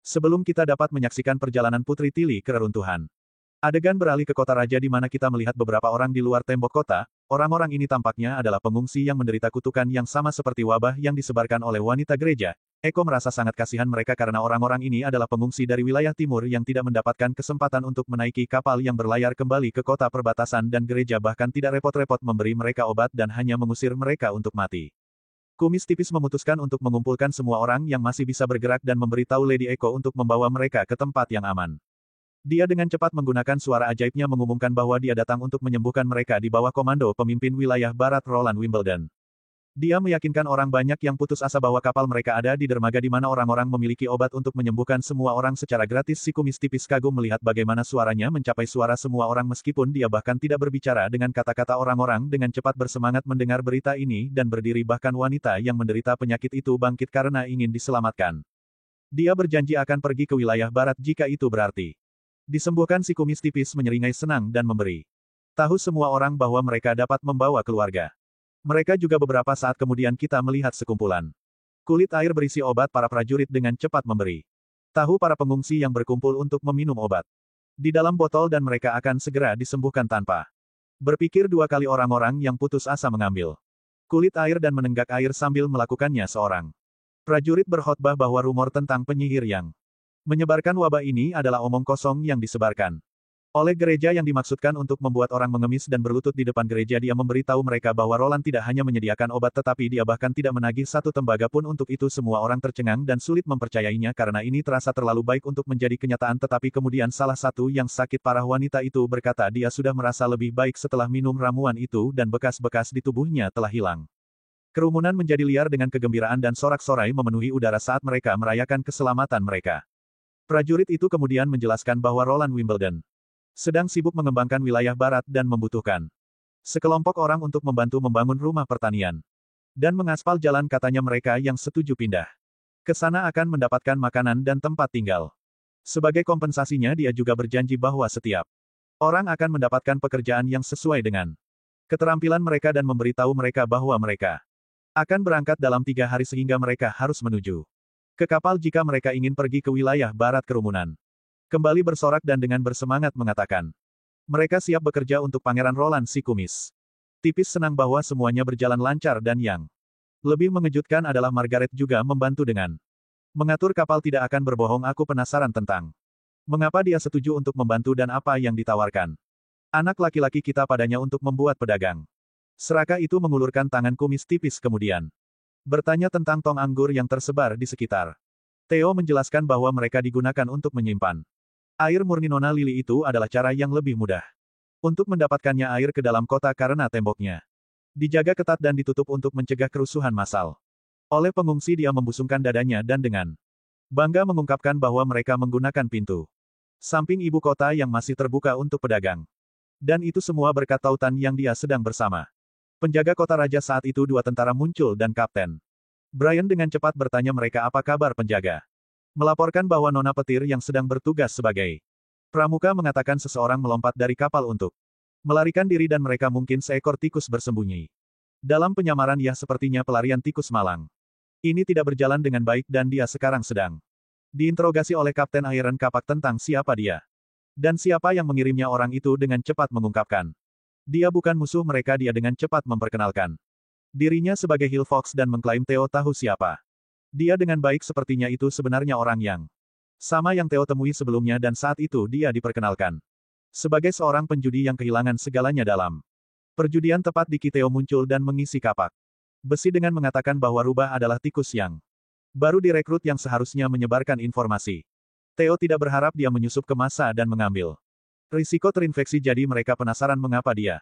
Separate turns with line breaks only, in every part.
Sebelum kita dapat menyaksikan perjalanan Putri Tilly ke reruntuhan. Adegan beralih ke kota raja di mana kita melihat beberapa orang di luar tembok kota. Orang-orang ini tampaknya adalah pengungsi yang menderita kutukan yang sama seperti wabah yang disebarkan oleh wanita gereja. Eko merasa sangat kasihan mereka karena orang-orang ini adalah pengungsi dari wilayah timur yang tidak mendapatkan kesempatan untuk menaiki kapal yang berlayar kembali ke kota perbatasan dan gereja bahkan tidak repot-repot memberi mereka obat dan hanya mengusir mereka untuk mati. Kumis tipis memutuskan untuk mengumpulkan semua orang yang masih bisa bergerak dan memberitahu Lady Eko untuk membawa mereka ke tempat yang aman. Dia dengan cepat menggunakan suara ajaibnya mengumumkan bahwa dia datang untuk menyembuhkan mereka di bawah komando pemimpin wilayah barat Roland Wimbledon. Dia meyakinkan orang banyak yang putus asa bahwa kapal mereka ada di dermaga di mana orang-orang memiliki obat untuk menyembuhkan semua orang secara gratis. Si kumis tipis kagum melihat bagaimana suaranya mencapai suara semua orang meskipun dia bahkan tidak berbicara dengan kata-kata. Orang-orang dengan cepat bersemangat mendengar berita ini dan berdiri bahkan wanita yang menderita penyakit itu bangkit karena ingin diselamatkan. Dia berjanji akan pergi ke wilayah barat jika itu berarti disembuhkan. Si kumis tipis menyeringai senang dan memberi tahu semua orang bahwa mereka dapat membawa keluarga mereka juga. Beberapa saat kemudian kita melihat sekumpulan kulit air berisi obat. Para prajurit dengan cepat memberi tahu para pengungsi yang berkumpul untuk meminum obat di dalam botol dan mereka akan segera disembuhkan tanpa berpikir dua kali. Orang-orang yang putus asa mengambil kulit air dan menenggak air sambil melakukannya. Seorang prajurit berkhotbah bahwa rumor tentang penyihir yang menyebarkan wabah ini adalah omong kosong yang disebarkan oleh gereja yang dimaksudkan untuk membuat orang mengemis dan berlutut di depan gereja. Dia memberitahu mereka bahwa Roland tidak hanya menyediakan obat tetapi dia bahkan tidak menagih satu tembaga pun untuk itu. Semua orang tercengang dan sulit mempercayainya karena ini terasa terlalu baik untuk menjadi kenyataan. Tetapi kemudian salah satu yang sakit parah wanita itu berkata dia sudah merasa lebih baik setelah minum ramuan itu dan bekas-bekas di tubuhnya telah hilang. Kerumunan menjadi liar dengan kegembiraan dan sorak-sorai memenuhi udara saat mereka merayakan keselamatan mereka. Prajurit itu kemudian menjelaskan bahwa Roland Wimbledon sedang sibuk mengembangkan wilayah barat dan membutuhkan sekelompok orang untuk membantu membangun rumah pertanian dan mengaspal jalan. Katanya mereka yang setuju pindah ke sana akan mendapatkan makanan dan tempat tinggal. Sebagai kompensasinya dia juga berjanji bahwa setiap orang akan mendapatkan pekerjaan yang sesuai dengan keterampilan mereka dan memberitahu mereka bahwa mereka akan berangkat dalam 3 hari sehingga mereka harus menuju ke kapal jika mereka ingin pergi ke wilayah barat. Kerumunan kembali bersorak dan dengan bersemangat mengatakan mereka siap bekerja untuk Pangeran Roland. Si kumis tipis senang bahwa semuanya berjalan lancar dan yang lebih mengejutkan adalah Margaret juga membantu dengan mengatur kapal. Tidak akan berbohong, aku penasaran tentang mengapa dia setuju untuk membantu dan apa yang ditawarkan anak laki-laki kita padanya untuk membuat pedagang. Seraka itu mengulurkan tangan. Kumis tipis kemudian bertanya tentang tong anggur yang tersebar di sekitar. Theo menjelaskan bahwa mereka digunakan untuk menyimpan air murni. Nona Lily itu adalah cara yang lebih mudah untuk mendapatkannya air ke dalam kota karena temboknya dijaga ketat dan ditutup untuk mencegah kerusuhan massal oleh pengungsi. Dia membusungkan dadanya dan dengan bangga mengungkapkan bahwa mereka menggunakan pintu samping ibu kota yang masih terbuka untuk pedagang. Dan itu semua berkat tautan yang dia sedang bersama penjaga kota raja. Saat itu 2 tentara muncul dan Kapten Brian dengan cepat bertanya mereka apa kabar. Penjaga melaporkan bahwa nona petir yang sedang bertugas sebagai pramuka mengatakan seseorang melompat dari kapal untuk melarikan diri dan mereka mungkin seekor tikus bersembunyi dalam penyamaran. Ya, sepertinya pelarian tikus malang ini tidak berjalan dengan baik dan dia sekarang sedang diinterogasi oleh Kapten Iron Kapak tentang siapa dia dan siapa yang mengirimnya. Orang itu dengan cepat mengungkapkan dia bukan musuh mereka. Dia dengan cepat memperkenalkan dirinya sebagai Hill Fox dan mengklaim Theo tahu siapa dia dengan baik. Sepertinya itu sebenarnya orang yang sama yang Theo temui sebelumnya dan saat itu dia diperkenalkan sebagai seorang penjudi yang kehilangan segalanya dalam perjudian. Tepat di Theo muncul dan mengisi kapak besi dengan mengatakan bahwa rubah adalah tikus yang baru direkrut yang seharusnya menyebarkan informasi. Theo tidak berharap dia menyusup ke masa dan mengambil risiko terinfeksi. Jadi mereka penasaran mengapa dia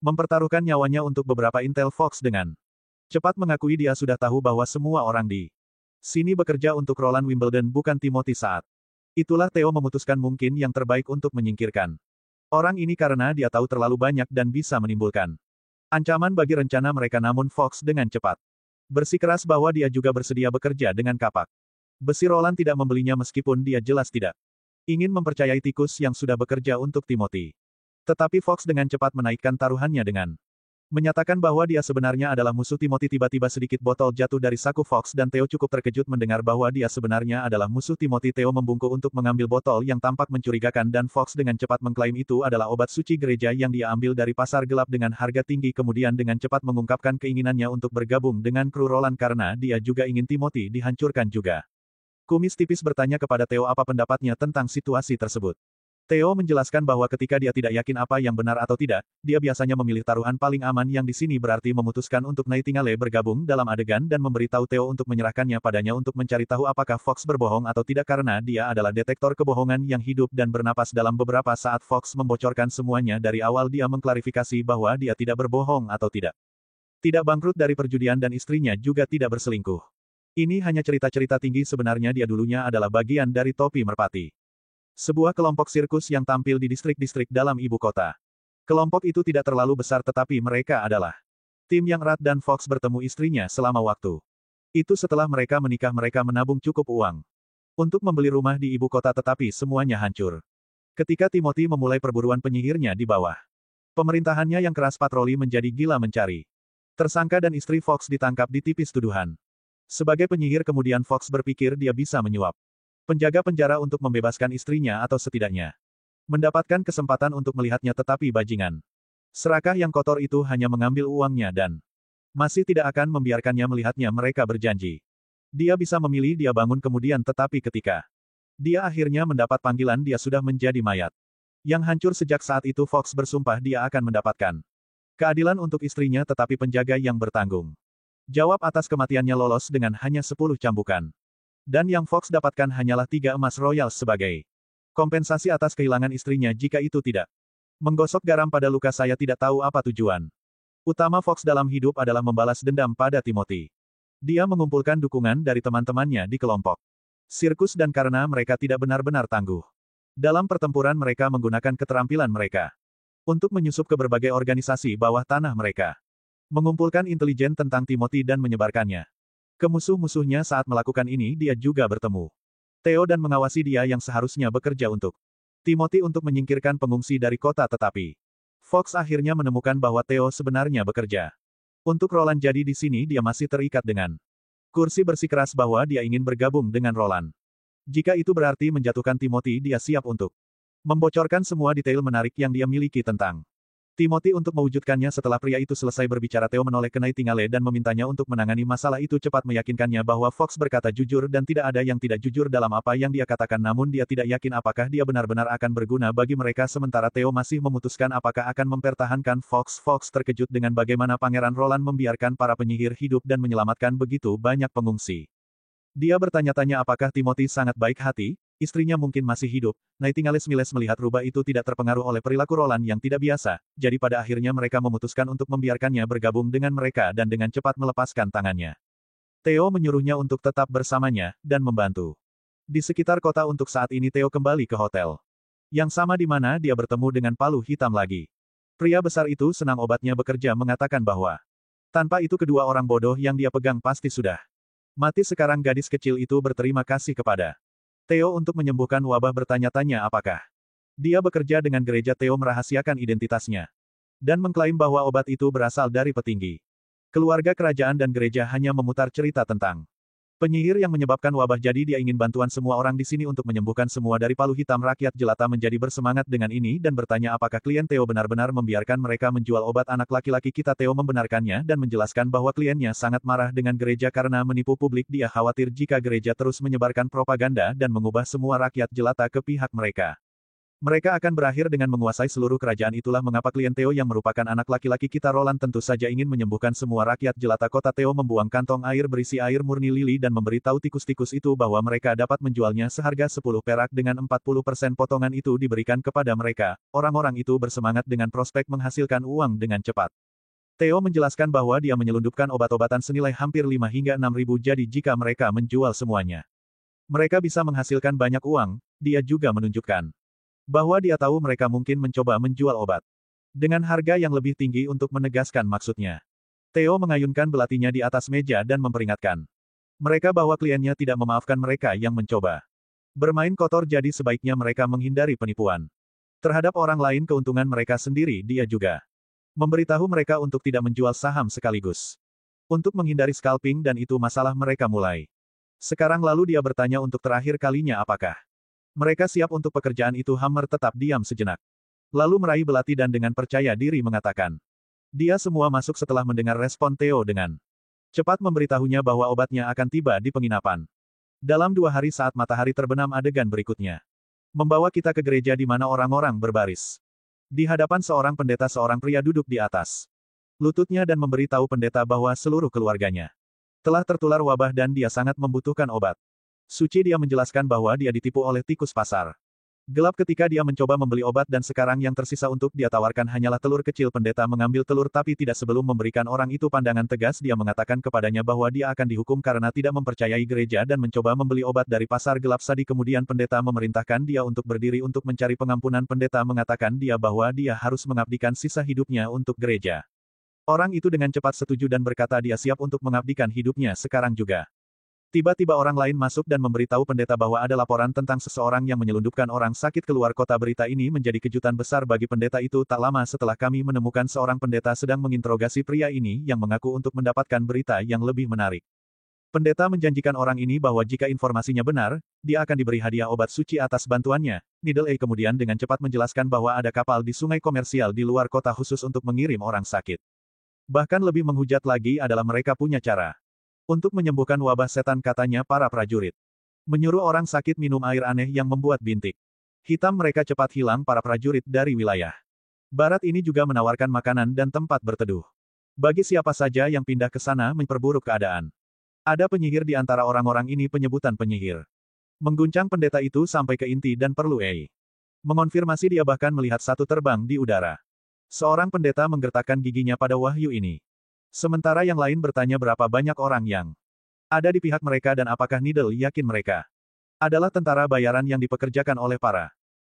mempertaruhkan nyawanya untuk beberapa intel. Fox dengan cepat mengakui dia sudah tahu bahwa semua orang di sini bekerja untuk Roland Wimbledon bukan Timothy. Saat itulah Theo memutuskan mungkin yang terbaik untuk menyingkirkan orang ini karena dia tahu terlalu banyak dan bisa menimbulkan ancaman bagi rencana mereka. Namun Fox dengan cepat bersikeras bahwa dia juga bersedia bekerja dengan kapak besi. Roland tidak membelinya meskipun dia jelas tidak ingin mempercayai tikus yang sudah bekerja untuk Timothy. Tetapi Fox dengan cepat menaikkan taruhannya dengan Menyatakan bahwa dia sebenarnya adalah musuh Timothy. Tiba-tiba sedikit botol jatuh dari saku Fox dan Theo cukup terkejut mendengar bahwa dia sebenarnya adalah musuh Timothy. Theo membungkuk untuk mengambil botol yang tampak mencurigakan dan Fox dengan cepat mengklaim itu adalah obat suci gereja yang dia ambil dari pasar gelap dengan harga tinggi, kemudian dengan cepat mengungkapkan keinginannya untuk bergabung dengan kru Roland karena dia juga ingin Timothy dihancurkan juga. Kumis tipis bertanya kepada Theo apa pendapatnya tentang situasi tersebut. Theo menjelaskan bahwa ketika dia tidak yakin apa yang benar atau tidak, dia biasanya memilih taruhan paling aman yang di sini berarti memutuskan untuk Nightingale bergabung dalam adegan dan memberitahu Theo untuk menyerahkannya padanya untuk mencari tahu apakah Fox berbohong atau tidak karena dia adalah detektor kebohongan yang hidup dan bernapas. Dalam beberapa saat Fox membocorkan semuanya dari awal. Dia mengklarifikasi bahwa dia tidak berbohong atau tidak. Tidak bangkrut dari perjudian dan istrinya juga tidak berselingkuh. Ini hanya cerita-cerita tinggi. Sebenarnya dia dulunya adalah bagian dari topi merpati. Sebuah kelompok sirkus yang tampil di distrik-distrik dalam ibu kota. Kelompok itu tidak terlalu besar tetapi mereka adalah tim yang erat dan Fox bertemu istrinya selama waktu. Itu setelah mereka menikah. Mereka menabung cukup uang untuk membeli rumah di ibu kota tetapi semuanya hancur ketika Timothy memulai perburuan penyihirnya di bawah pemerintahannya yang keras. Patroli menjadi gila mencari tersangka dan istri Fox ditangkap di tipis tuduhan sebagai penyihir. Kemudian Fox berpikir dia bisa menyuap penjaga penjara untuk membebaskan istrinya atau setidaknya mendapatkan kesempatan untuk melihatnya, tetapi bajingan serakah yang kotor itu hanya mengambil uangnya dan masih tidak akan membiarkannya melihatnya. Mereka berjanji dia bisa memilih. Dia bangun kemudian tetapi ketika dia akhirnya mendapat panggilan dia sudah menjadi mayat yang hancur. Sejak saat itu Fox bersumpah dia akan mendapatkan keadilan untuk istrinya, tetapi penjaga yang bertanggung jawab atas kematiannya lolos dengan hanya 10 cambukan. Dan yang Fox dapatkan hanyalah 3 emas royal sebagai kompensasi atas kehilangan istrinya. Jika itu tidak menggosok garam pada luka, saya tidak tahu apa tujuan utama Fox dalam hidup adalah membalas dendam pada Timothy. Dia mengumpulkan dukungan dari teman-temannya di kelompok sirkus dan karena mereka tidak benar-benar tangguh dalam pertempuran, mereka menggunakan keterampilan mereka untuk menyusup ke berbagai organisasi bawah tanah mereka, mengumpulkan intelijen tentang Timothy dan menyebarkannya ke musuh-musuhnya. Saat melakukan ini dia juga bertemu Theo dan mengawasi dia yang seharusnya bekerja untuk Timothy untuk menyingkirkan pengungsi dari kota, tetapi Fox akhirnya menemukan bahwa Theo sebenarnya bekerja untuk Roland. Jadi di sini dia masih terikat dengan kursi, bersikeras bahwa dia ingin bergabung dengan Roland. Jika itu berarti menjatuhkan Timothy, dia siap untuk membocorkan semua detail menarik yang dia miliki tentang Timothy untuk mewujudkannya. Setelah pria itu selesai berbicara, Theo menoleh ke Nightingale dan memintanya untuk menangani masalah itu cepat, meyakinkannya bahwa Fox berkata jujur dan tidak ada yang tidak jujur dalam apa yang dia katakan, namun dia tidak yakin apakah dia benar-benar akan berguna bagi mereka. Sementara Theo masih memutuskan apakah akan mempertahankan Fox. Fox terkejut dengan bagaimana Pangeran Roland membiarkan para penyihir hidup dan menyelamatkan begitu banyak pengungsi. Dia bertanya-tanya apakah Timothy sangat baik hati. Istrinya mungkin masih hidup. Nightingale Smiles melihat rubah itu tidak terpengaruh oleh perilaku Roland yang tidak biasa, jadi pada akhirnya mereka memutuskan untuk membiarkannya bergabung dengan mereka dan dengan cepat melepaskan tangannya. Theo menyuruhnya untuk tetap bersamanya, dan membantu di sekitar kota. Untuk saat ini Theo kembali ke hotel yang sama di mana dia bertemu dengan Palu Hitam lagi. Pria besar itu senang obatnya bekerja, mengatakan bahwa tanpa itu kedua orang bodoh yang dia pegang pasti sudah mati. Sekarang gadis kecil itu berterima kasih kepada Theo untuk menyembuhkan wabah, bertanya-tanya apakah dia bekerja dengan gereja. Theo merahasiakan identitasnya dan mengklaim bahwa obat itu berasal dari petinggi keluarga kerajaan dan gereja hanya memutar cerita tentang penyihir yang menyebabkan wabah. Jadi dia ingin bantuan semua orang di sini untuk menyembuhkan semua dari Palu Hitam. Rakyat jelata menjadi bersemangat dengan ini dan bertanya apakah klien Theo benar-benar membiarkan mereka menjual obat anak laki-laki kita. Theo membenarkannya dan menjelaskan bahwa kliennya sangat marah dengan gereja karena menipu publik. Dia khawatir jika gereja terus menyebarkan propaganda dan mengubah semua rakyat jelata ke pihak mereka, mereka akan berakhir dengan menguasai seluruh kerajaan. Itulah mengapa klien Theo yang merupakan anak laki-laki kita Roland tentu saja ingin menyembuhkan semua rakyat jelata kota. Theo membuang kantong air berisi air murni lili dan memberitahu tikus-tikus itu bahwa mereka dapat menjualnya seharga 10 perak dengan 40% potongan itu diberikan kepada mereka. Orang-orang itu bersemangat dengan prospek menghasilkan uang dengan cepat. Theo menjelaskan bahwa dia menyelundupkan obat-obatan senilai hampir 5 hingga 6 ribu, jadi jika mereka menjual semuanya, mereka bisa menghasilkan banyak uang. Dia juga menunjukkan bahwa dia tahu mereka mungkin mencoba menjual obat dengan harga yang lebih tinggi untuk menegaskan maksudnya. Theo mengayunkan belatinya di atas meja dan memperingatkan mereka bahwa kliennya tidak memaafkan mereka yang mencoba bermain kotor, jadi sebaiknya mereka menghindari penipuan terhadap orang lain. Keuntungan mereka sendiri. Dia juga Memberitahu mereka untuk tidak menjual saham sekaligus. Untuk menghindari scalping dan itu masalah mereka mulai. Sekarang lalu dia bertanya untuk terakhir kalinya apakah mereka siap untuk pekerjaan itu. Hammer tetap diam sejenak. Lalu meraih belati dan dengan percaya diri mengatakan. Dia semua masuk setelah mendengar respon Theo dengan cepat memberitahunya bahwa obatnya akan tiba di penginapan. Dalam 2 hari saat matahari terbenam. Adegan berikutnya membawa kita ke gereja di mana orang-orang berbaris. Di hadapan seorang pendeta seorang pria duduk di atas lututnya dan memberi tahu pendeta bahwa seluruh keluarganya telah tertular wabah dan dia sangat membutuhkan obat. Suci dia menjelaskan bahwa dia ditipu oleh tikus pasar. Gelap ketika dia mencoba membeli obat dan sekarang yang tersisa untuk dia tawarkan hanyalah telur kecil. Pendeta mengambil telur tapi tidak sebelum memberikan orang itu pandangan tegas. Dia mengatakan kepadanya bahwa dia akan dihukum karena tidak mempercayai gereja dan mencoba membeli obat dari pasar gelap Sadi. Kemudian pendeta memerintahkan dia untuk berdiri untuk mencari pengampunan. Pendeta mengatakan dia bahwa dia harus mengabdikan sisa hidupnya untuk gereja. Orang itu dengan cepat setuju dan berkata dia siap untuk mengabdikan hidupnya sekarang juga. Tiba-tiba orang lain masuk dan memberitahu pendeta bahwa ada laporan tentang seseorang yang menyelundupkan orang sakit keluar kota. Berita ini menjadi kejutan besar bagi pendeta itu. Tak lama setelah kami menemukan seorang pendeta sedang menginterogasi pria ini yang mengaku untuk mendapatkan berita yang lebih menarik. Pendeta menjanjikan orang ini bahwa jika informasinya benar, dia akan diberi hadiah obat suci atas bantuannya. Needle A kemudian dengan cepat menjelaskan bahwa ada kapal di sungai komersial di luar kota khusus untuk mengirim orang sakit. Bahkan lebih menghujat lagi adalah mereka punya cara untuk menyembuhkan wabah setan, katanya para prajurit. Menyuruh orang sakit minum air aneh yang membuat bintik hitam mereka cepat hilang. Para prajurit dari wilayah barat ini juga menawarkan makanan dan tempat berteduh bagi siapa saja yang pindah ke sana memperburuk keadaan. Ada penyihir di antara orang-orang ini. Penyebutan penyihir mengguncang pendeta itu sampai ke inti dan perlu mengonfirmasi. Dia bahkan melihat satu terbang di udara. Seorang pendeta menggertakkan giginya pada wahyu ini. Sementara yang lain bertanya berapa banyak orang yang ada di pihak mereka dan apakah Needle yakin mereka adalah tentara bayaran yang dipekerjakan oleh para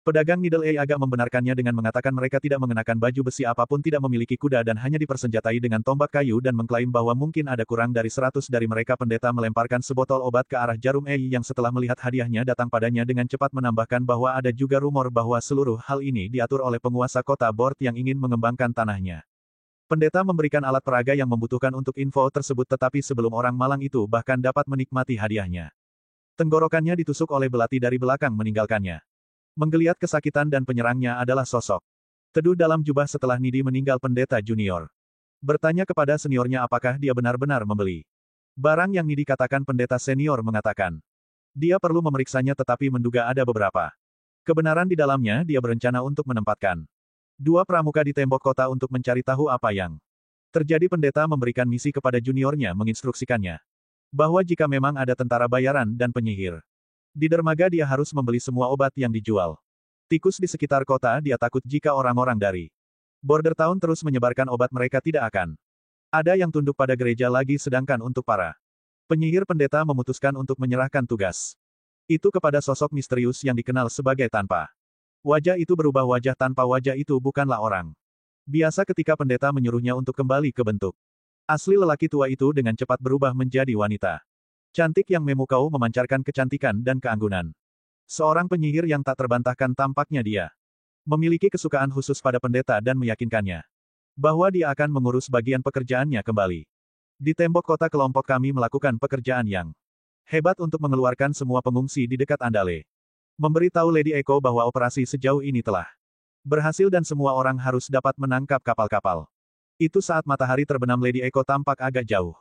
pedagang. Needle A agak membenarkannya dengan mengatakan mereka tidak mengenakan baju besi apapun, tidak memiliki kuda dan hanya dipersenjatai dengan tombak kayu dan mengklaim bahwa mungkin ada kurang dari 100 dari mereka. Pendeta melemparkan sebotol obat ke arah jarum A yang setelah melihat hadiahnya datang padanya dengan cepat menambahkan bahwa ada juga rumor bahwa seluruh hal ini diatur oleh penguasa kota Bord yang ingin mengembangkan tanahnya. Pendeta memberikan alat peraga yang membutuhkan untuk info tersebut, tetapi sebelum orang malang itu bahkan dapat menikmati hadiahnya, tenggorokannya ditusuk oleh belati dari belakang meninggalkannya menggeliat kesakitan dan penyerangnya adalah sosok teduh dalam jubah. Setelah Nidi meninggal, pendeta junior bertanya kepada seniornya apakah dia benar-benar membeli barang yang Nidi katakan. Pendeta senior mengatakan dia perlu memeriksanya tetapi menduga ada beberapa kebenaran di dalamnya. Dia berencana untuk menempatkan 2 pramuka di tembok kota untuk mencari tahu apa yang terjadi. Pendeta memberikan misi kepada juniornya menginstruksikannya bahwa jika memang ada tentara bayaran dan penyihir di dermaga, dia harus membeli semua obat yang dijual tikus di sekitar kota. Dia takut jika orang-orang dari Border Town terus menyebarkan obat mereka tidak akan ada yang tunduk pada gereja lagi. Sedangkan untuk para penyihir, pendeta memutuskan untuk menyerahkan tugas itu kepada sosok misterius yang dikenal sebagai tanpa wajah. Itu berubah wajah tanpa wajah itu bukanlah orang biasa. Ketika pendeta menyuruhnya untuk kembali ke bentuk asli, lelaki tua itu dengan cepat berubah menjadi wanita cantik yang memukau, memancarkan kecantikan dan keanggunan. Seorang penyihir yang tak terbantahkan. Tampaknya dia memiliki kesukaan khusus pada pendeta dan meyakinkannya bahwa dia akan mengurus bagian pekerjaannya kembali. Di tembok kota kelompok kami melakukan pekerjaan yang hebat untuk mengeluarkan semua pengungsi di dekat Andale. Memberi tahu Lady Echo bahwa operasi sejauh ini telah berhasil dan semua orang harus dapat menangkap kapal-kapal itu. Saat matahari terbenam, Lady Echo tampak agak jauh.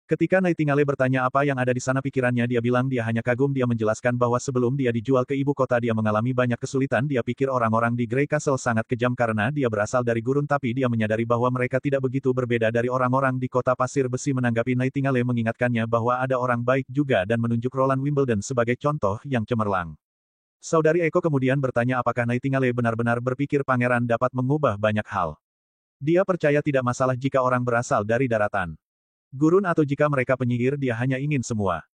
Ketika Nightingale bertanya apa yang ada di sana, pikirannya dia bilang dia hanya kagum. Dia menjelaskan bahwa sebelum dia dijual ke ibu kota dia mengalami banyak kesulitan. Dia pikir orang-orang di Grey Castle sangat kejam karena dia berasal dari gurun, tapi dia menyadari bahwa mereka tidak begitu berbeda dari orang-orang di kota pasir besi. Menanggapi, Nightingale mengingatkannya bahwa ada orang baik juga dan menunjuk Roland Wimbledon sebagai contoh yang cemerlang. Saudari Echo kemudian bertanya apakah Nightingale benar-benar berpikir pangeran dapat mengubah banyak hal. Dia percaya tidak masalah jika orang berasal dari daratan gurun atau jika mereka penyihir. Dia hanya ingin semua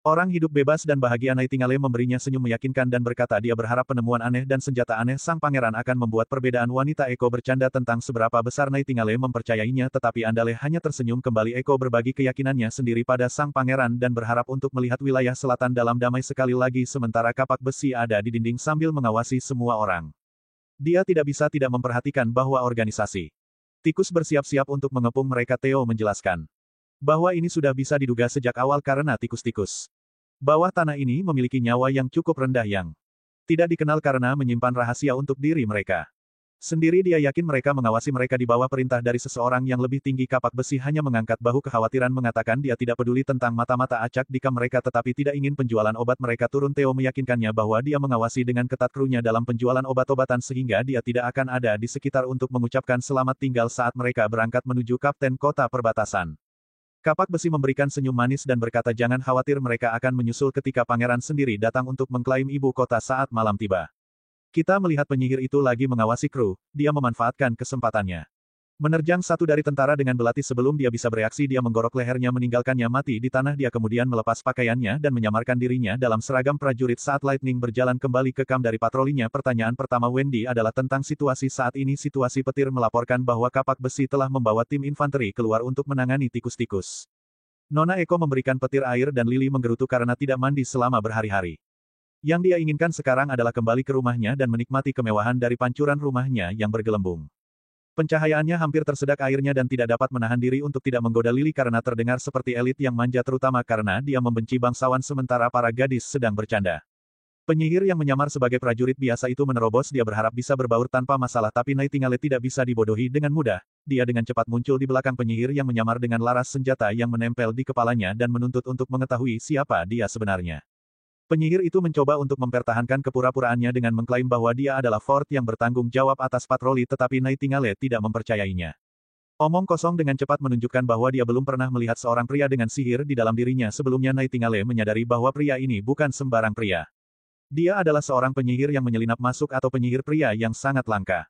orang hidup bebas dan bahagia. Nightingale memberinya senyum meyakinkan dan berkata dia berharap penemuan aneh dan senjata aneh sang pangeran akan membuat perbedaan. Wanita Echo bercanda tentang seberapa besar Nightingale mempercayainya, tetapi Andale hanya tersenyum kembali. Echo berbagi keyakinannya sendiri pada sang pangeran dan berharap untuk melihat wilayah selatan dalam damai sekali lagi sementara kapak besi ada di dinding sambil mengawasi semua orang. Dia tidak bisa tidak memperhatikan bahwa organisasi Tikus bersiap-siap untuk mengepung mereka. Theo menjelaskan bahwa ini sudah bisa diduga sejak awal karena tikus-tikus bawah tanah ini memiliki nyawa yang cukup rendah yang tidak dikenal karena menyimpan rahasia untuk diri mereka. Sendiri dia yakin mereka mengawasi mereka di bawah perintah dari seseorang yang lebih tinggi. Kapak besi hanya mengangkat bahu kekhawatiran mengatakan dia tidak peduli tentang mata-mata acak di kam mereka tetapi tidak ingin penjualan obat mereka turun. Theo meyakinkannya bahwa dia mengawasi dengan ketat krunya dalam penjualan obat-obatan sehingga dia tidak akan ada di sekitar untuk mengucapkan selamat tinggal saat mereka berangkat menuju Kapten Kota Perbatasan. Kapak besi memberikan senyum manis dan berkata jangan khawatir mereka akan menyusul ketika pangeran sendiri datang untuk mengklaim ibu kota saat malam tiba. Kita melihat penyihir itu lagi mengawasi kru, dia memanfaatkan kesempatannya. Menerjang satu dari tentara dengan belati sebelum dia bisa bereaksi dia menggorok lehernya meninggalkannya mati di tanah dia kemudian melepas pakaiannya dan menyamarkan dirinya dalam seragam prajurit saat Lightning berjalan kembali ke kam dari patrolinya. Pertanyaan pertama Wendy adalah tentang situasi saat ini. Situasi petir melaporkan bahwa kapak besi telah membawa tim infanteri keluar untuk menangani tikus-tikus. Nona Eko memberikan petir air dan Lily menggerutu karena tidak mandi selama berhari-hari. Yang dia inginkan sekarang adalah kembali ke rumahnya dan menikmati kemewahan dari pancuran rumahnya yang bergelembung. Pencahayaannya hampir tersedak airnya dan tidak dapat menahan diri untuk tidak menggoda Lily karena terdengar seperti elit yang manja terutama karena dia membenci bangsawan sementara para gadis sedang bercanda. Penyihir yang menyamar sebagai prajurit biasa itu menerobos dia berharap bisa berbaur tanpa masalah tapi Nightingale tidak bisa dibodohi dengan mudah. Dia dengan cepat muncul di belakang penyihir yang menyamar dengan laras senjata yang menempel di kepalanya dan menuntut untuk mengetahui siapa dia sebenarnya. Penyihir itu mencoba untuk mempertahankan kepura-puraannya dengan mengklaim bahwa dia adalah Ford yang bertanggung jawab atas patroli tetapi Nightingale tidak mempercayainya. Omong kosong dengan cepat menunjukkan bahwa dia belum pernah melihat seorang pria dengan sihir di dalam dirinya sebelumnya. Nightingale menyadari bahwa pria ini bukan sembarang pria. Dia adalah seorang penyihir yang menyelinap masuk atau penyihir pria yang sangat langka.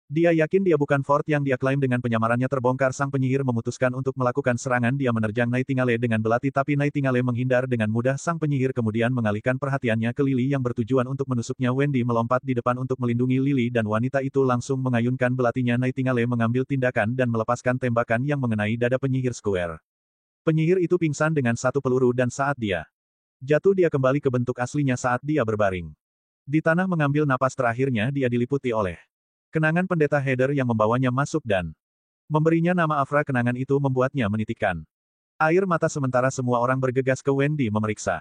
Dia yakin dia bukan Ford yang dia klaim dengan penyamarannya terbongkar. Sang penyihir memutuskan untuk melakukan serangan. Dia menerjang Nightingale dengan belati tapi Nightingale menghindar dengan mudah. Sang penyihir kemudian mengalihkan perhatiannya ke Lily yang bertujuan untuk menusuknya. Wendy melompat di depan untuk melindungi Lily dan wanita itu langsung mengayunkan belatinya. Nightingale mengambil tindakan dan melepaskan tembakan yang mengenai dada penyihir Square. Penyihir itu pingsan dengan satu peluru dan saat dia jatuh dia kembali ke bentuk aslinya saat dia berbaring di tanah mengambil napas terakhirnya. Dia diliputi oleh kenangan pendeta Heather yang membawanya masuk dan memberinya nama Afra. Kenangan itu membuatnya menitikkan air mata sementara semua orang bergegas ke Wendy memeriksa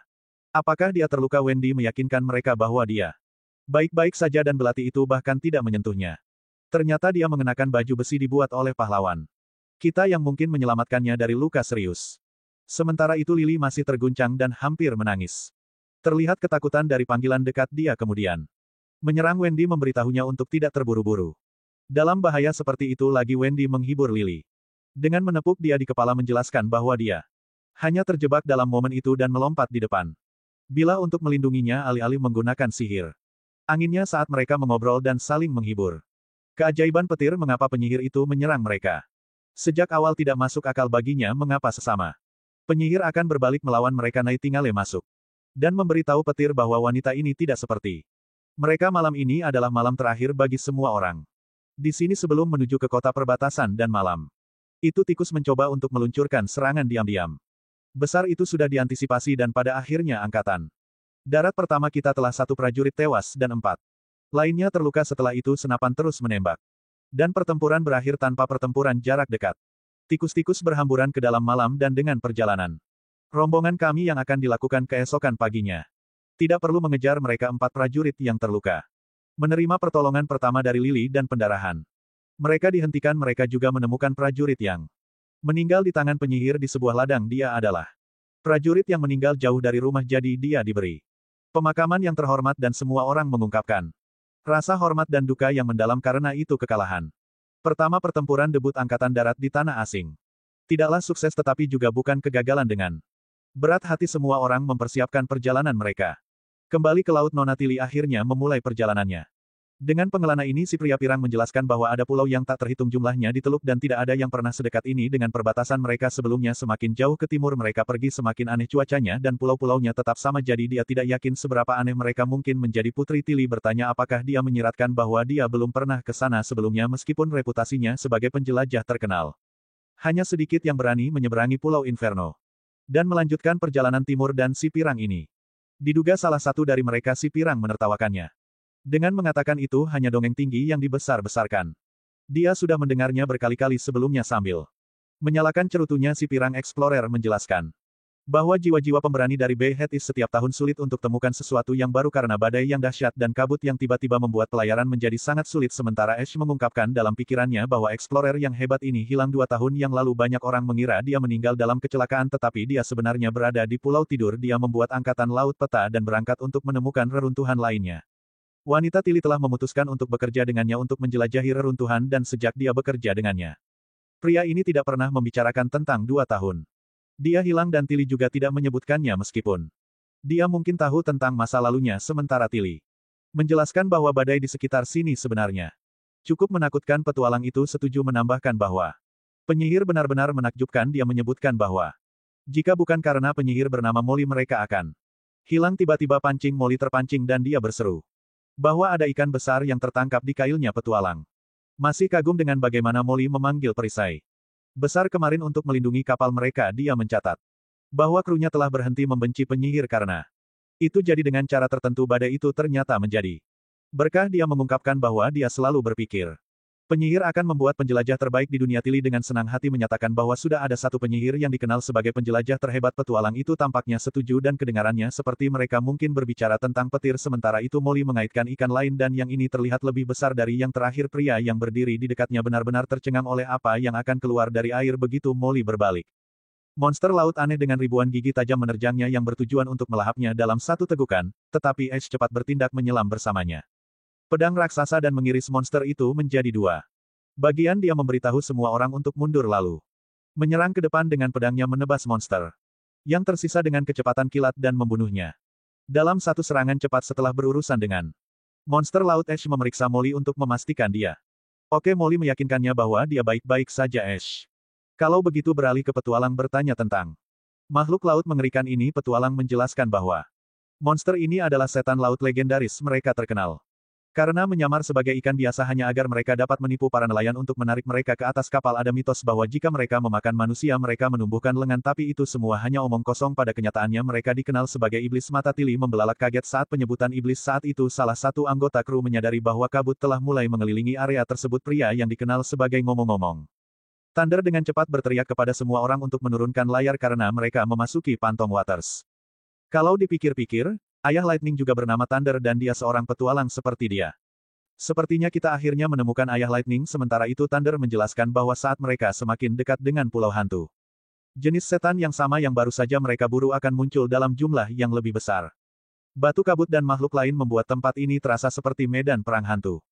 apakah dia terluka. Wendy meyakinkan mereka bahwa dia baik-baik saja dan belati itu bahkan tidak menyentuhnya. Ternyata dia mengenakan baju besi dibuat oleh pahlawan kita yang mungkin menyelamatkannya dari luka serius. Sementara itu Lily masih terguncang dan hampir menangis. Terlihat ketakutan dari panggilan dekat dia kemudian menyerang Wendy memberitahunya untuk tidak terburu-buru. Dalam bahaya seperti itu lagi Wendy menghibur Lily. Dengan menepuk dia di kepala menjelaskan bahwa dia hanya terjebak dalam momen itu dan melompat di depan. Bila untuk melindunginya alih-alih menggunakan sihir. Anginnya saat mereka mengobrol dan saling menghibur. Keajaiban petir mengapa penyihir itu menyerang mereka. Sejak awal tidak masuk akal baginya mengapa sesama penyihir akan berbalik melawan mereka. Nightingale masuk dan memberitahu petir bahwa wanita ini tidak seperti mereka. Malam ini adalah malam terakhir bagi semua orang di sini sebelum menuju ke kota perbatasan dan malam itu tikus mencoba untuk meluncurkan serangan diam-diam. Besar itu sudah diantisipasi dan pada akhirnya angkatan darat pertama kita telah satu prajurit tewas dan 4 lainnya terluka. Setelah itu senapan terus menembak. Dan pertempuran berakhir tanpa pertempuran jarak dekat. Tikus-tikus berhamburan ke dalam malam dan dengan perjalanan rombongan kami yang akan dilakukan keesokan paginya. Tidak perlu mengejar mereka 4 prajurit yang terluka. Menerima pertolongan pertama dari Lily dan pendarahan. Mereka dihentikan. Mereka juga menemukan prajurit yang meninggal di tangan penyihir di sebuah ladang. Dia adalah prajurit yang meninggal jauh dari rumah jadi dia diberi pemakaman yang terhormat dan semua orang mengungkapkan rasa hormat dan duka yang mendalam karena itu kekalahan pertama pertempuran debut Angkatan Darat di tanah asing. Tidaklah sukses tetapi juga bukan kegagalan. Dengan berat hati semua orang mempersiapkan perjalanan mereka kembali ke laut. Nona Tilly akhirnya memulai perjalanannya. Dengan pengelana ini si pria pirang menjelaskan bahwa ada pulau yang tak terhitung jumlahnya di Teluk dan tidak ada yang pernah sedekat ini dengan perbatasan mereka sebelumnya. Semakin jauh ke timur mereka pergi semakin aneh cuacanya dan pulau-pulaunya tetap sama jadi dia tidak yakin seberapa aneh mereka mungkin menjadi. Putri Tilly bertanya apakah dia menyiratkan bahwa dia belum pernah ke sana sebelumnya meskipun reputasinya sebagai penjelajah terkenal. Hanya sedikit yang berani menyeberangi Pulau Inferno dan melanjutkan perjalanan timur dan si pirang ini. Diduga salah satu dari mereka si pirang menertawakannya. Dengan mengatakan itu hanya dongeng tinggi yang dibesar-besarkan. Dia sudah mendengarnya berkali-kali sebelumnya sambil menyalakan cerutunya. Si Pirang Explorer menjelaskan bahwa jiwa-jiwa pemberani dari Bay Head East setiap tahun sulit untuk temukan sesuatu yang baru karena badai yang dahsyat dan kabut yang tiba-tiba membuat pelayaran menjadi sangat sulit. Sementara Ash mengungkapkan dalam pikirannya bahwa Explorer yang hebat ini hilang 2 tahun yang lalu. Banyak orang mengira dia meninggal dalam kecelakaan, tetapi dia sebenarnya berada di Pulau Tidur. Dia membuat angkatan laut peta dan berangkat untuk menemukan reruntuhan lainnya. Wanita Tili telah memutuskan untuk bekerja dengannya untuk menjelajahi reruntuhan, dan sejak dia bekerja dengannya, pria ini tidak pernah membicarakan tentang 2 tahun. Dia hilang dan Tili juga tidak menyebutkannya meskipun dia mungkin tahu tentang masa lalunya. Sementara Tili menjelaskan bahwa badai di sekitar sini sebenarnya cukup menakutkan. Petualang itu setuju menambahkan bahwa penyihir benar-benar menakjubkan. Dia menyebutkan bahwa jika bukan karena penyihir bernama Molly mereka akan hilang. Tiba-tiba pancing Molly terpancing dan dia berseru bahwa ada ikan besar yang tertangkap di kailnya. Petualang masih kagum dengan bagaimana Molly memanggil perisai besar kemarin untuk melindungi kapal mereka. Dia mencatat bahwa krunya telah berhenti membenci penyihir karena itu. Jadi dengan cara tertentu badai itu ternyata menjadi berkah. Dia mengungkapkan bahwa dia selalu berpikir penyihir akan membuat penjelajah terbaik di dunia. Tili dengan senang hati menyatakan bahwa sudah ada satu penyihir yang dikenal sebagai penjelajah terhebat. Petualang itu tampaknya setuju dan kedengarannya seperti mereka mungkin berbicara tentang petir. Sementara itu Molly mengaitkan ikan lain dan yang ini terlihat lebih besar dari yang terakhir. Pria yang berdiri di dekatnya benar-benar tercengang oleh apa yang akan keluar dari air begitu Molly berbalik. Monster laut aneh dengan ribuan gigi tajam menerjangnya yang bertujuan untuk melahapnya dalam satu tegukan, tetapi Ash cepat bertindak menyelam bersamanya. Pedang raksasa dan mengiris monster itu menjadi 2 bagian. Dia memberitahu semua orang untuk mundur lalu menyerang ke depan dengan pedangnya menebas monster yang tersisa dengan kecepatan kilat dan membunuhnya. Dalam satu serangan cepat setelah berurusan dengan monster laut, Ash memeriksa Molly untuk memastikan dia oke. Molly meyakinkannya bahwa dia baik-baik saja. Ash kalau begitu beralih ke petualang bertanya tentang makhluk laut mengerikan ini. Petualang menjelaskan bahwa monster ini adalah setan laut legendaris. Mereka terkenal karena menyamar sebagai ikan biasa hanya agar mereka dapat menipu para nelayan untuk menarik mereka ke atas kapal. Ada mitos bahwa jika mereka memakan manusia mereka menumbuhkan lengan, tapi itu semua hanya omong kosong. Pada kenyataannya mereka dikenal sebagai iblis. Mata Tili membelalak kaget saat penyebutan iblis. Saat itu salah satu anggota kru menyadari bahwa kabut telah mulai mengelilingi area tersebut. Pria yang dikenal sebagai ngomong-ngomong Thunder dengan cepat berteriak kepada semua orang untuk menurunkan layar karena mereka memasuki Phantom Waters. Kalau dipikir-pikir, ayah Lightning juga bernama Thunder dan dia seorang petualang seperti dia. Sepertinya kita akhirnya menemukan ayah Lightning. Sementara itu Thunder menjelaskan bahwa saat mereka semakin dekat dengan Pulau Hantu, jenis setan yang sama yang baru saja mereka buru akan muncul dalam jumlah yang lebih besar. Batu kabut dan makhluk lain membuat tempat ini terasa seperti medan perang hantu.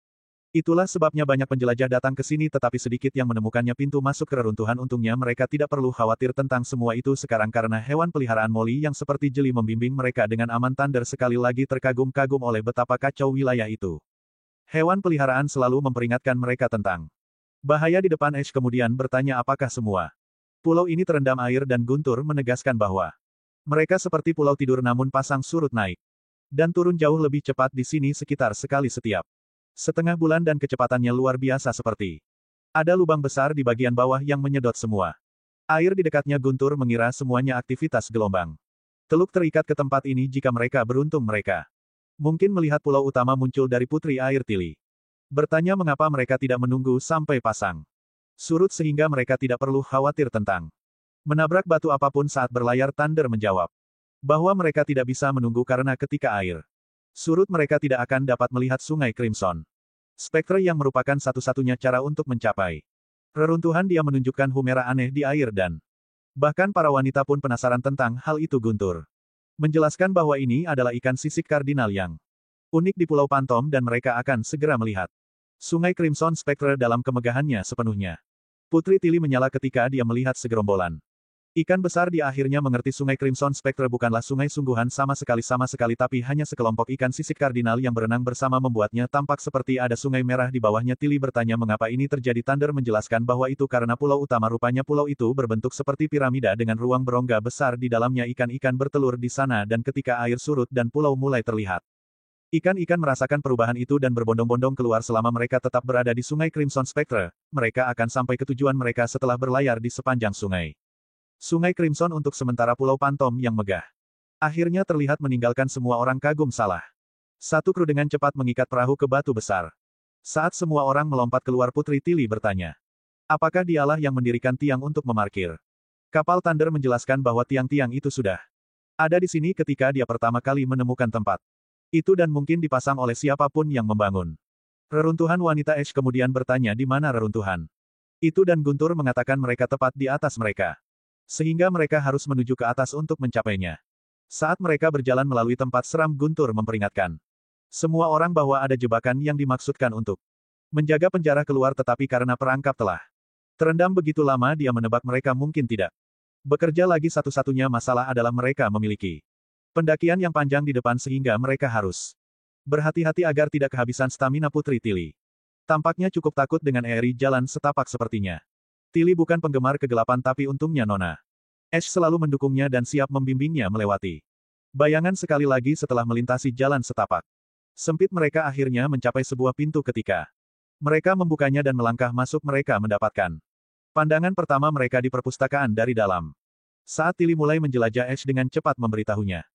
Itulah sebabnya banyak penjelajah datang ke sini, tetapi sedikit yang menemukannya pintu masuk ke reruntuhan. Untungnya mereka tidak perlu khawatir tentang semua itu sekarang karena hewan peliharaan Molly yang seperti jeli membimbing mereka dengan aman. Thunder sekali lagi terkagum-kagum oleh betapa kacau wilayah itu. Hewan peliharaan selalu memperingatkan mereka tentang bahaya di depan. Ash kemudian bertanya apakah semua pulau ini terendam air, dan Guntur menegaskan bahwa mereka seperti pulau tidur namun pasang surut naik dan turun jauh lebih cepat di sini, sekitar sekali setiap setengah bulan, dan kecepatannya luar biasa seperti ada lubang besar di bagian bawah yang menyedot semua air di dekatnya. Guntur mengira semuanya aktivitas gelombang Teluk terikat ke tempat ini. Jika mereka beruntung mereka mungkin melihat pulau utama muncul dari putri air. Tili bertanya mengapa mereka tidak menunggu sampai pasang surut sehingga mereka tidak perlu khawatir tentang menabrak batu apapun saat berlayar. Thunder menjawab bahwa mereka tidak bisa menunggu karena ketika air surut mereka tidak akan dapat melihat sungai Crimson Spectre yang merupakan satu-satunya cara untuk mencapai reruntuhan. Dia menunjukkan humera aneh di air dan bahkan para wanita pun penasaran tentang hal itu. Guntur menjelaskan bahwa ini adalah ikan sisik kardinal yang unik di Pulau Phantom dan mereka akan segera melihat sungai Crimson Spectre dalam kemegahannya sepenuhnya. Putri Tili menyala ketika dia melihat segerombolan ikan besar. Dia akhirnya mengerti sungai Crimson Spectre bukanlah sungai sungguhan sama sekali, tapi hanya sekelompok ikan sisik kardinal yang berenang bersama membuatnya tampak seperti ada sungai merah di bawahnya. Tili bertanya mengapa ini terjadi. Thunder menjelaskan bahwa itu karena pulau utama. Rupanya pulau itu berbentuk seperti piramida dengan ruang berongga besar di dalamnya. Ikan-ikan bertelur di sana dan ketika air surut dan pulau mulai terlihat, ikan-ikan merasakan perubahan itu dan berbondong-bondong keluar. Selama mereka tetap berada di sungai Crimson Spectre, mereka akan sampai ke tujuan mereka setelah berlayar di sepanjang sungai Crimson. Untuk sementara Pulau Phantom yang megah akhirnya terlihat meninggalkan semua orang kagum. Salah satu kru dengan cepat mengikat perahu ke batu besar Saat semua orang melompat keluar, Putri Tili bertanya. Apakah dialah yang mendirikan tiang untuk memarkir? Kapal Thunder menjelaskan bahwa tiang-tiang itu sudah ada di sini ketika dia pertama kali menemukan tempat itu dan mungkin dipasang oleh siapapun yang membangun. Reruntuhan. Wanita Ash kemudian bertanya di mana reruntuhan itu dan Guntur mengatakan mereka tepat di atas mereka. Sehingga mereka harus menuju ke atas untuk mencapainya. Saat mereka berjalan melalui tempat seram, Guntur memperingatkan semua orang bahwa ada jebakan yang dimaksudkan untuk menjaga penjara keluar, tetapi karena perangkap telah terendam begitu lama, dia menebak mereka mungkin tidak bekerja lagi. Satu-satunya masalah adalah mereka memiliki pendakian yang panjang di depan sehingga mereka harus berhati-hati agar tidak kehabisan stamina. Putri Tili tampaknya cukup takut dengan Eri jalan setapak sepertinya. Tili bukan penggemar kegelapan, tapi untungnya Nona Ash selalu mendukungnya dan siap membimbingnya melewati bayangan. Sekali lagi setelah melintasi jalan setapak sempit, mereka akhirnya mencapai sebuah pintu. Ketika mereka membukanya dan melangkah masuk, mereka mendapatkan pandangan pertama mereka di perpustakaan dari dalam. Saat Tili mulai menjelajah, Ash dengan cepat memberitahunya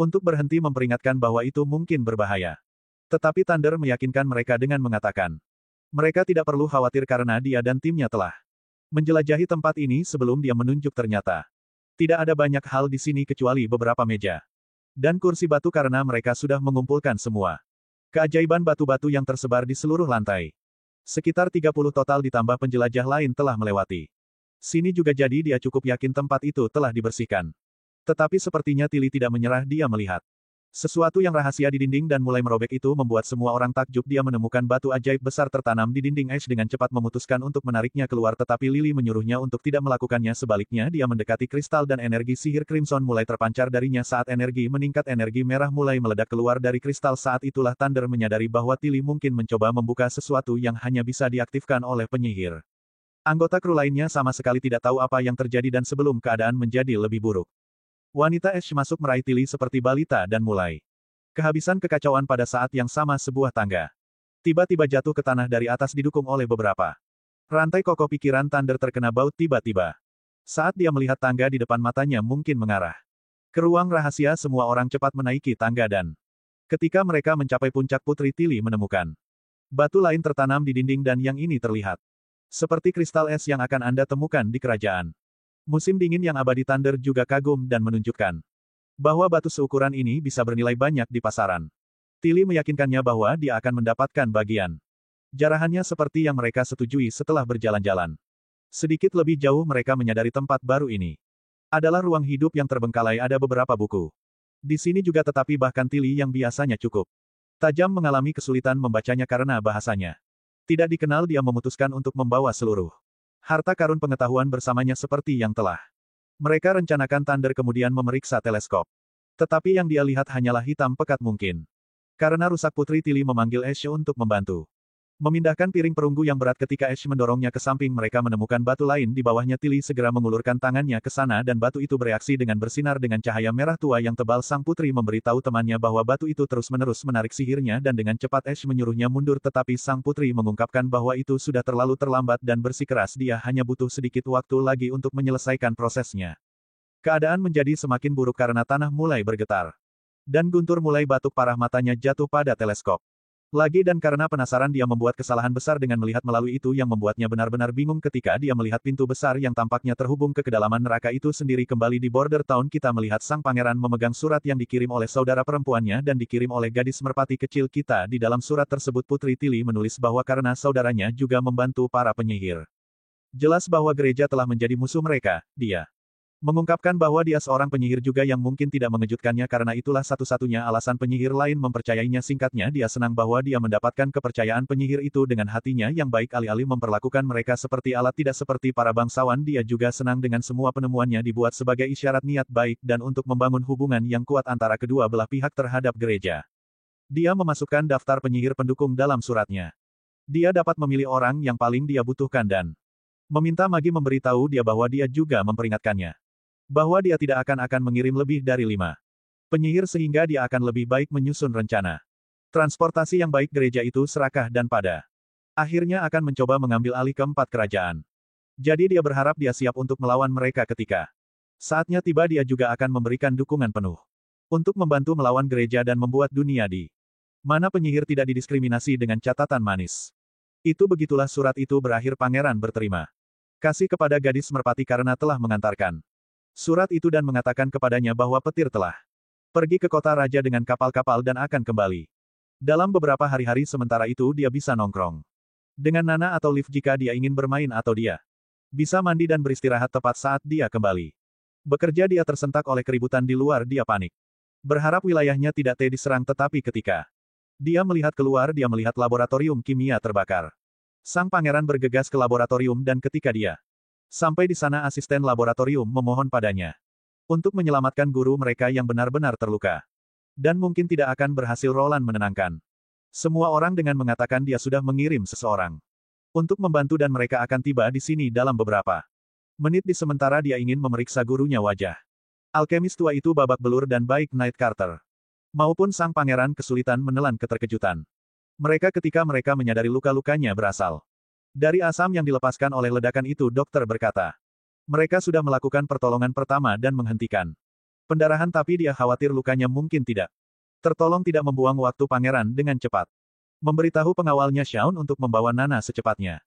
untuk berhenti, memperingatkan bahwa itu mungkin berbahaya. Tetapi Thunder meyakinkan mereka dengan mengatakan mereka tidak perlu khawatir karena dia dan timnya telah menjelajahi tempat ini sebelum dia menunjuk. Ternyata tidak ada banyak hal di sini kecuali beberapa meja dan kursi batu karena mereka sudah mengumpulkan semua keajaiban batu-batu yang tersebar di seluruh lantai. Sekitar 30 total, ditambah penjelajah lain telah melewati sini juga, jadi dia cukup yakin tempat itu telah dibersihkan. Tetapi sepertinya Tili tidak menyerah. Dia melihat sesuatu yang rahasia di dinding dan mulai merobek. Itu membuat semua orang takjub. Dia menemukan batu ajaib besar tertanam di dinding. Ash dengan cepat memutuskan untuk menariknya keluar, tetapi Lily menyuruhnya untuk tidak melakukannya. Sebaliknya, dia mendekati kristal dan energi sihir Crimson mulai terpancar darinya. Saat energi meningkat, energi merah mulai meledak keluar dari kristal. Saat itulah Thunder menyadari bahwa Tili mungkin mencoba membuka sesuatu yang hanya bisa diaktifkan oleh penyihir. Anggota kru lainnya sama sekali tidak tahu apa yang terjadi dan sebelum keadaan menjadi lebih buruk, wanita Ash masuk meraih Tili seperti balita dan mulai kehabisan kekacauan. Pada saat yang sama, sebuah tangga tiba-tiba jatuh ke tanah dari atas didukung oleh beberapa rantai kokoh. Pikiran Thunder terkena baut tiba-tiba saat dia melihat tangga di depan matanya mungkin mengarah ke ruang rahasia. Semua orang cepat menaiki tangga dan ketika mereka mencapai puncak, Putri Tili menemukan batu lain tertanam di dinding dan yang ini terlihat seperti kristal es yang akan Anda temukan di kerajaan musim dingin yang abadi. Thunder juga kagum dan menunjukkan bahwa batu seukuran ini bisa bernilai banyak di pasaran. Tili meyakinkannya bahwa dia akan mendapatkan bagian jarahannya seperti yang mereka setujui. Setelah berjalan-jalan sedikit lebih jauh, mereka menyadari tempat baru ini adalah ruang hidup yang terbengkalai. Ada beberapa buku di sini juga, tetapi bahkan Tili yang biasanya cukup tajam mengalami kesulitan membacanya karena bahasanya tidak dikenal. Dia memutuskan untuk membawa seluruh harta karun pengetahuan bersamanya seperti yang telah mereka rencanakan. Thunder kemudian memeriksa teleskop. Tetapi yang dia lihat hanyalah hitam pekat. Mungkin karena rusak, Putri Tili memanggil Ash untuk membantu memindahkan piring perunggu yang berat. Ketika Ash mendorongnya ke samping, mereka menemukan batu lain di bawahnya. Tili segera mengulurkan tangannya ke sana dan batu itu bereaksi dengan bersinar dengan cahaya merah tua yang tebal. Sang putri memberitahu temannya bahwa batu itu terus-menerus menarik sihirnya dan dengan cepat Ash menyuruhnya mundur, tetapi sang putri mengungkapkan bahwa itu sudah terlalu terlambat dan bersikeras dia hanya butuh sedikit waktu lagi untuk menyelesaikan prosesnya. Keadaan menjadi semakin buruk karena tanah mulai bergetar dan Guntur mulai batuk parah. Matanya jatuh pada teleskop lagi dan karena penasaran dia membuat kesalahan besar dengan melihat melalui itu yang membuatnya benar-benar bingung ketika dia melihat pintu besar yang tampaknya terhubung ke kedalaman neraka itu sendiri. Kembali di Border Town, kita melihat sang pangeran memegang surat yang dikirim oleh saudara perempuannya dan dikirim oleh gadis merpati kecil kita. Di dalam surat tersebut, Putri Tili menulis bahwa karena saudaranya juga membantu para penyihir, jelas bahwa gereja telah menjadi musuh mereka. Dia mengungkapkan bahwa dia seorang penyihir juga yang mungkin tidak mengejutkannya karena itulah satu-satunya alasan penyihir lain mempercayainya. Singkatnya, dia senang bahwa dia mendapatkan kepercayaan penyihir itu dengan hatinya yang baik. Alih-alih memperlakukan mereka seperti alat, tidak seperti para bangsawan, dia juga senang dengan semua penemuannya dibuat sebagai isyarat niat baik dan untuk membangun hubungan yang kuat antara kedua belah pihak terhadap gereja. Dia memasukkan daftar penyihir pendukung dalam suratnya. Dia dapat memilih orang yang paling dia butuhkan dan meminta Magi memberitahu dia bahwa dia juga memperingatkannya bahwa dia tidak akan mengirim lebih dari 5 penyihir sehingga dia akan lebih baik menyusun rencana transportasi yang baik. Gereja itu serakah dan pada akhirnya akan mencoba mengambil alih keempat kerajaan. Jadi dia berharap dia siap untuk melawan mereka ketika saatnya tiba. Dia juga akan memberikan dukungan penuh untuk membantu melawan gereja dan membuat dunia di Mana penyihir tidak didiskriminasi dengan catatan manis. Itu begitulah surat itu berakhir pangeran berterima kasih kepada gadis merpati karena telah mengantarkan surat itu dan mengatakan kepadanya bahwa petir telah pergi ke kota raja dengan kapal-kapal dan akan kembali. Dalam beberapa hari-hari sementara itu dia bisa nongkrong dengan Nana atau Liv jika dia ingin bermain atau dia bisa mandi dan beristirahat tepat saat dia kembali bekerja. Dia tersentak oleh keributan di luar. Dia panik. Berharap wilayahnya tidak diserang, tetapi ketika dia melihat keluar dia melihat laboratorium kimia terbakar. Sang pangeran bergegas ke laboratorium dan ketika dia sampai di sana asisten laboratorium memohon padanya untuk menyelamatkan guru mereka yang benar-benar terluka. Dan mungkin tidak akan berhasil. Roland menenangkan semua orang dengan mengatakan dia sudah mengirim seseorang untuk membantu dan mereka akan tiba di sini dalam beberapa menit. Di sementara dia ingin memeriksa gurunya. Wajah alkemis tua itu babak belur dan baik Knight Carter maupun sang pangeran kesulitan menelan keterkejutan mereka ketika mereka menyadari luka-lukanya berasal dari asam yang dilepaskan oleh ledakan itu. Dokter berkata, mereka sudah melakukan pertolongan pertama dan menghentikan pendarahan, tapi dia khawatir lukanya mungkin tidak tertolong. Tidak membuang waktu, pangeran dengan cepat memberitahu pengawalnya Shaun untuk membawa Nana secepatnya.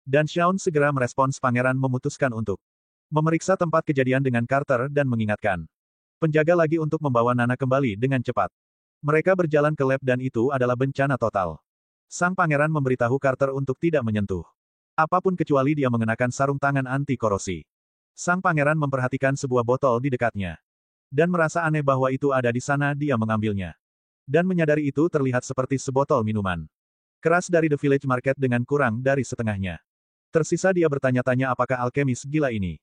Dan Shaun segera merespons. Pangeran memutuskan untuk memeriksa tempat kejadian dengan Carter dan mengingatkan penjaga lagi untuk membawa Nana kembali dengan cepat. Mereka berjalan ke lab dan itu adalah bencana total. Sang pangeran memberitahu Carter untuk tidak menyentuh apapun kecuali dia mengenakan sarung tangan anti korosi. Sang pangeran memperhatikan sebuah botol di dekatnya dan merasa aneh bahwa itu ada di sana. Dia mengambilnya dan menyadari itu terlihat seperti sebotol minuman keras dari The Village Market dengan kurang dari setengahnya. Tersisa dia bertanya-tanya apakah alkemis gila ini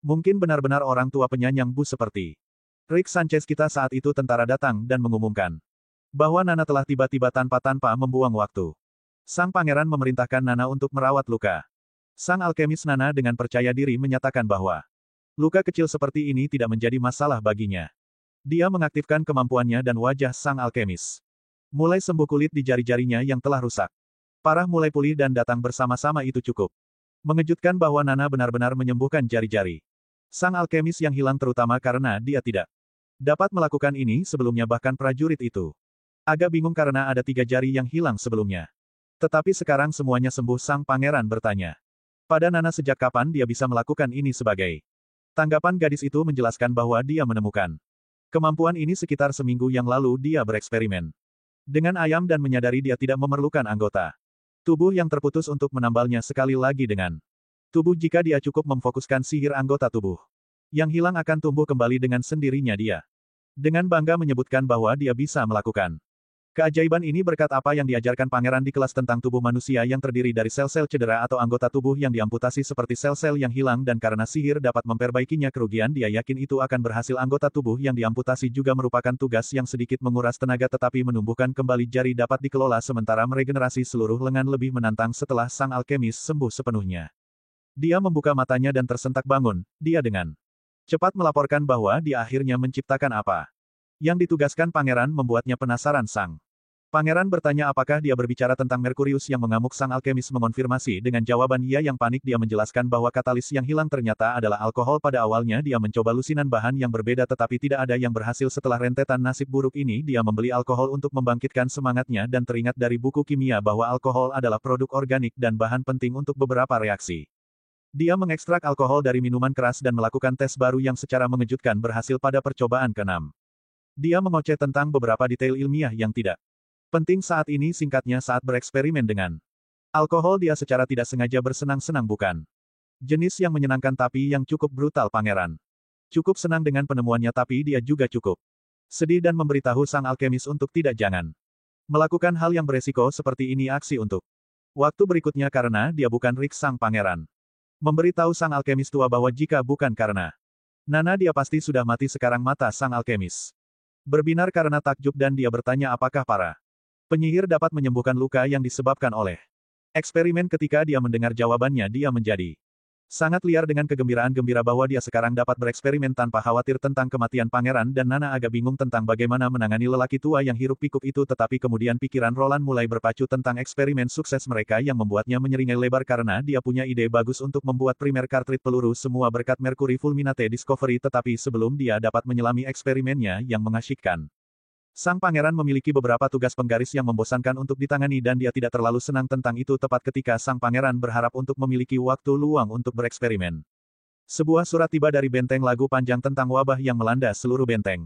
mungkin benar-benar orang tua penyanyang bus seperti Rick Sanchez. Kita saat itu tentara datang dan mengumumkan bahwa Nana telah tiba-tiba tanpa membuang waktu. Sang pangeran memerintahkan Nana untuk merawat luka. Sang alkemis Nana dengan percaya diri menyatakan bahwa luka kecil seperti ini tidak menjadi masalah baginya. Dia mengaktifkan kemampuannya dan wajah sang alkemis mulai sembuh. Kulit di jari-jarinya yang telah rusak parah mulai pulih dan datang bersama-sama. Itu cukup mengejutkan bahwa Nana benar-benar menyembuhkan jari-jari sang alkemis yang hilang, terutama karena dia tidak dapat melakukan ini sebelumnya. Bahkan prajurit itu agak bingung karena ada 3 jari yang hilang sebelumnya. Tetapi sekarang semuanya sembuh. Sang pangeran bertanya pada Nana sejak kapan dia bisa melakukan ini. Sebagai tanggapan, gadis itu menjelaskan bahwa dia menemukan kemampuan ini sekitar seminggu yang lalu. Dia bereksperimen dengan ayam dan menyadari dia tidak memerlukan anggota tubuh yang terputus untuk menambalnya sekali lagi dengan tubuh. Jika dia cukup memfokuskan sihir, anggota tubuh yang hilang akan tumbuh kembali dengan sendirinya. Dia dengan bangga menyebutkan bahwa dia bisa melakukan keajaiban ini berkat apa yang diajarkan pangeran di kelas tentang tubuh manusia yang terdiri dari sel-sel cedera atau anggota tubuh yang diamputasi seperti sel-sel yang hilang, dan karena sihir dapat memperbaikinya kerugian, dia yakin itu akan berhasil. Anggota tubuh yang diamputasi juga merupakan tugas yang sedikit menguras tenaga, tetapi menumbuhkan kembali jari dapat dikelola, sementara meregenerasi seluruh lengan lebih menantang. Setelah sang alkemis sembuh sepenuhnya, dia membuka matanya dan tersentak bangun. Dia dengan cepat melaporkan bahwa dia akhirnya menciptakan apa yang ditugaskan pangeran. Membuatnya penasaran. Sang pangeran bertanya apakah dia berbicara tentang Merkurius yang mengamuk. Sang alkemis mengonfirmasi dengan jawaban iya. Yang panik, dia menjelaskan bahwa katalis yang hilang ternyata adalah alkohol. Pada awalnya dia mencoba lusinan bahan yang berbeda, tetapi tidak ada yang berhasil. Setelah rentetan nasib buruk ini, dia membeli alkohol untuk membangkitkan semangatnya dan teringat dari buku kimia bahwa alkohol adalah produk organik dan bahan penting untuk beberapa reaksi. Dia mengekstrak alkohol dari minuman keras dan melakukan tes baru yang secara mengejutkan berhasil pada percobaan ke-6. Dia mengoceh tentang beberapa detail ilmiah yang tidak penting saat ini. Singkatnya, saat bereksperimen dengan alkohol, dia secara tidak sengaja bersenang-senang, bukan jenis yang menyenangkan tapi yang cukup brutal. Pangeran cukup senang dengan penemuannya, tapi dia juga cukup sedih dan memberitahu sang alkemis untuk tidak jangan melakukan hal yang beresiko seperti ini. Aksi untuk waktu berikutnya karena dia bukan Rick. Sang pangeran memberitahu sang alkemis tua bahwa jika bukan karena Nana, dia pasti sudah mati. Sekarang mata sang alkemis berbinar karena takjub dan dia bertanya apakah para penyihir dapat menyembuhkan luka yang disebabkan oleh eksperimen. Ketika dia mendengar jawabannya, dia menjadi sangat liar dengan kegembiraan gembira bahwa dia sekarang dapat bereksperimen tanpa khawatir tentang kematian pangeran. Dan Nana agak bingung tentang bagaimana menangani lelaki tua yang hiruk-pikuk itu, tetapi kemudian pikiran Roland mulai berpacu tentang eksperimen sukses mereka yang membuatnya menyeringai lebar karena dia punya ide bagus untuk membuat primer cartridge peluru, semua berkat Mercury Fulminate Discovery. Tetapi sebelum dia dapat menyelami eksperimennya yang mengasyikkan, Sang pangeran memiliki beberapa tugas penggaris yang membosankan untuk ditangani dan dia tidak terlalu senang tentang itu tepat ketika sang pangeran berharap untuk memiliki waktu luang untuk bereksperimen. Sebuah surat tiba dari benteng lagu panjang tentang wabah yang melanda seluruh benteng.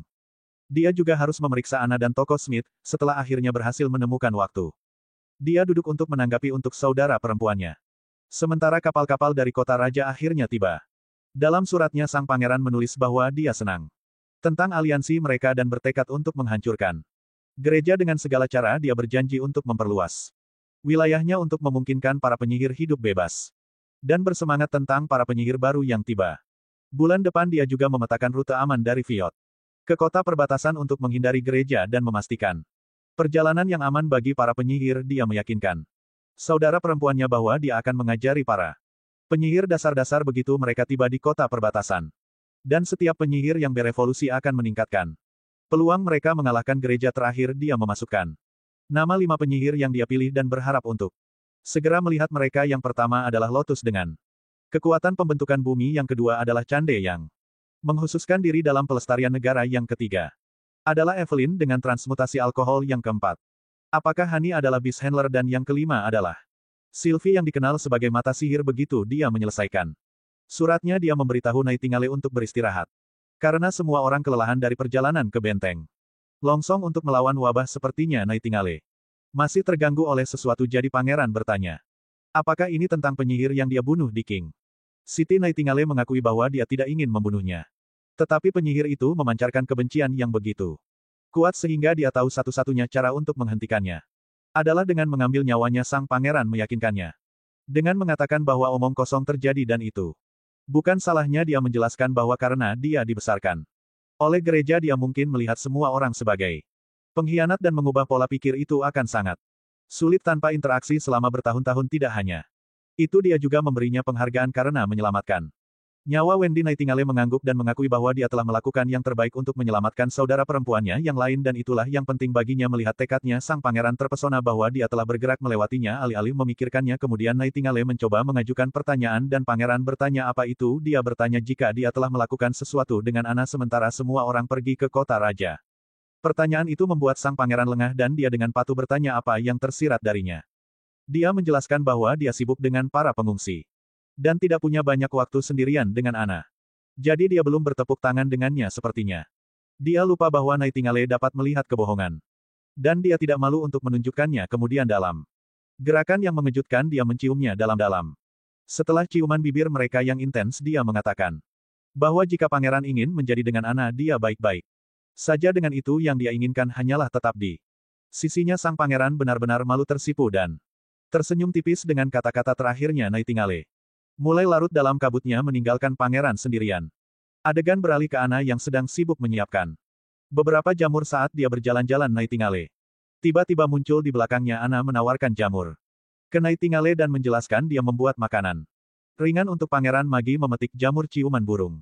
Dia juga harus memeriksa Anna dan toko Smith, setelah akhirnya berhasil menemukan waktu. Dia duduk untuk menanggapi untuk saudara perempuannya. Sementara kapal-kapal dari kota raja akhirnya tiba. Dalam suratnya sang pangeran menulis bahwa dia senang tentang aliansi mereka dan bertekad untuk menghancurkan gereja dengan segala cara. Dia berjanji untuk memperluas wilayahnya untuk memungkinkan para penyihir hidup bebas. Dan bersemangat tentang para penyihir baru yang tiba. Bulan depan dia juga memetakan rute aman dari Viot ke kota perbatasan untuk menghindari gereja dan memastikan perjalanan yang aman bagi para penyihir. Dia meyakinkan saudara perempuannya bahwa dia akan mengajari para penyihir dasar-dasar begitu mereka tiba di kota perbatasan. Dan setiap penyihir yang berevolusi akan meningkatkan peluang mereka mengalahkan gereja terakhir. Dia memasukkan nama 5 penyihir yang dia pilih dan berharap untuk segera melihat mereka. Yang pertama adalah Lotus dengan kekuatan pembentukan bumi, yang kedua adalah Cande yang menghususkan diri dalam pelestarian negara, yang ketiga adalah Evelyn dengan transmutasi alkohol, yang keempat apakah Hani adalah Beast Handler, dan yang kelima adalah Sylvie yang dikenal sebagai mata sihir. Begitu dia menyelesaikan suratnya, dia memberitahu Nightingale untuk beristirahat. Karena semua orang kelelahan dari perjalanan ke benteng Longsong untuk melawan wabah. Sepertinya Nightingale masih terganggu oleh sesuatu, jadi pangeran bertanya, apakah ini tentang penyihir yang dia bunuh di King City? Nightingale mengakui bahwa dia tidak ingin membunuhnya. Tetapi penyihir itu memancarkan kebencian yang begitu kuat sehingga dia tahu satu-satunya cara untuk menghentikannya adalah dengan mengambil nyawanya. Sang pangeran meyakinkannya dengan mengatakan bahwa omong kosong terjadi dan itu bukan salahnya. Dia menjelaskan bahwa karena dia dibesarkan oleh gereja, dia mungkin melihat semua orang sebagai pengkhianat dan mengubah pola pikir itu akan sangat sulit tanpa interaksi selama bertahun-tahun. Tidak hanya itu, dia juga memberinya penghargaan karena menyelamatkan nyawa Wendy. Nightingale mengangguk dan mengakui bahwa dia telah melakukan yang terbaik untuk menyelamatkan saudara perempuannya yang lain, dan itulah yang penting baginya. Melihat tekadnya, sang pangeran terpesona bahwa dia telah bergerak melewatinya alih-alih memikirkannya. Kemudian Nightingale mencoba mengajukan pertanyaan dan pangeran bertanya apa itu. Dia bertanya jika dia telah melakukan sesuatu dengan Anna sementara semua orang pergi ke kota raja. Pertanyaan itu membuat sang pangeran lengah dan dia dengan patuh bertanya apa yang tersirat darinya. Dia menjelaskan bahwa dia sibuk dengan para pengungsi dan tidak punya banyak waktu sendirian dengan Anna. Jadi dia belum bertepuk tangan dengannya sepertinya. Dia lupa bahwa Nightingale dapat melihat kebohongan. Dan dia tidak malu untuk menunjukkannya. Kemudian dalam gerakan yang mengejutkan, dia menciumnya dalam-dalam. Setelah ciuman bibir mereka yang intens, dia mengatakan bahwa jika pangeran ingin menjadi dengan Anna, dia baik-baik saja dengan itu. Yang dia inginkan hanyalah tetap di sisinya. Sang pangeran benar-benar malu, tersipu dan tersenyum tipis dengan kata-kata terakhirnya. Nightingale mulai larut dalam kabutnya meninggalkan pangeran sendirian. Adegan beralih ke Anna yang sedang sibuk menyiapkan beberapa jamur saat dia berjalan-jalan. Nightingale tiba-tiba muncul di belakangnya. Anna menawarkan jamur ke Nightingale dan menjelaskan dia membuat makanan ringan untuk pangeran. Magi memetik jamur ciuman burung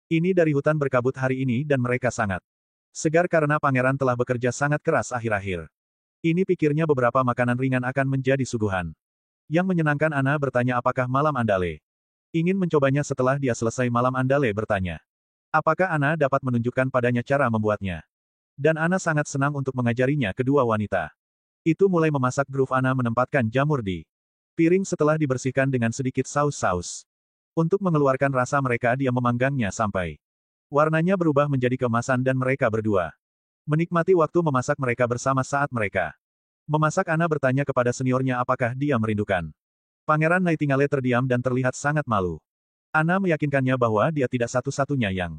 ini dari hutan berkabut hari ini dan mereka sangat segar karena pangeran telah bekerja sangat keras akhir-akhir ini. Pikirnya beberapa makanan ringan akan menjadi suguhan yang menyenangkan. Anna bertanya apakah malam Andale ingin mencobanya. Setelah dia selesai, malam Andale bertanya apakah Anna dapat menunjukkan padanya cara membuatnya. Dan Anna sangat senang untuk mengajarinya. Kedua wanita itu mulai memasak. Groove Anna menempatkan jamur di piring setelah dibersihkan dengan sedikit saus-saus. Untuk mengeluarkan rasa mereka, dia memanggangnya sampai warnanya berubah menjadi keemasan dan mereka berdua menikmati waktu memasak mereka bersama. Saat mereka memasak, Anna bertanya kepada seniornya apakah dia merindukan Pangeran. Nightingale terdiam dan terlihat sangat malu. Anna meyakinkannya bahwa dia tidak satu-satunya yang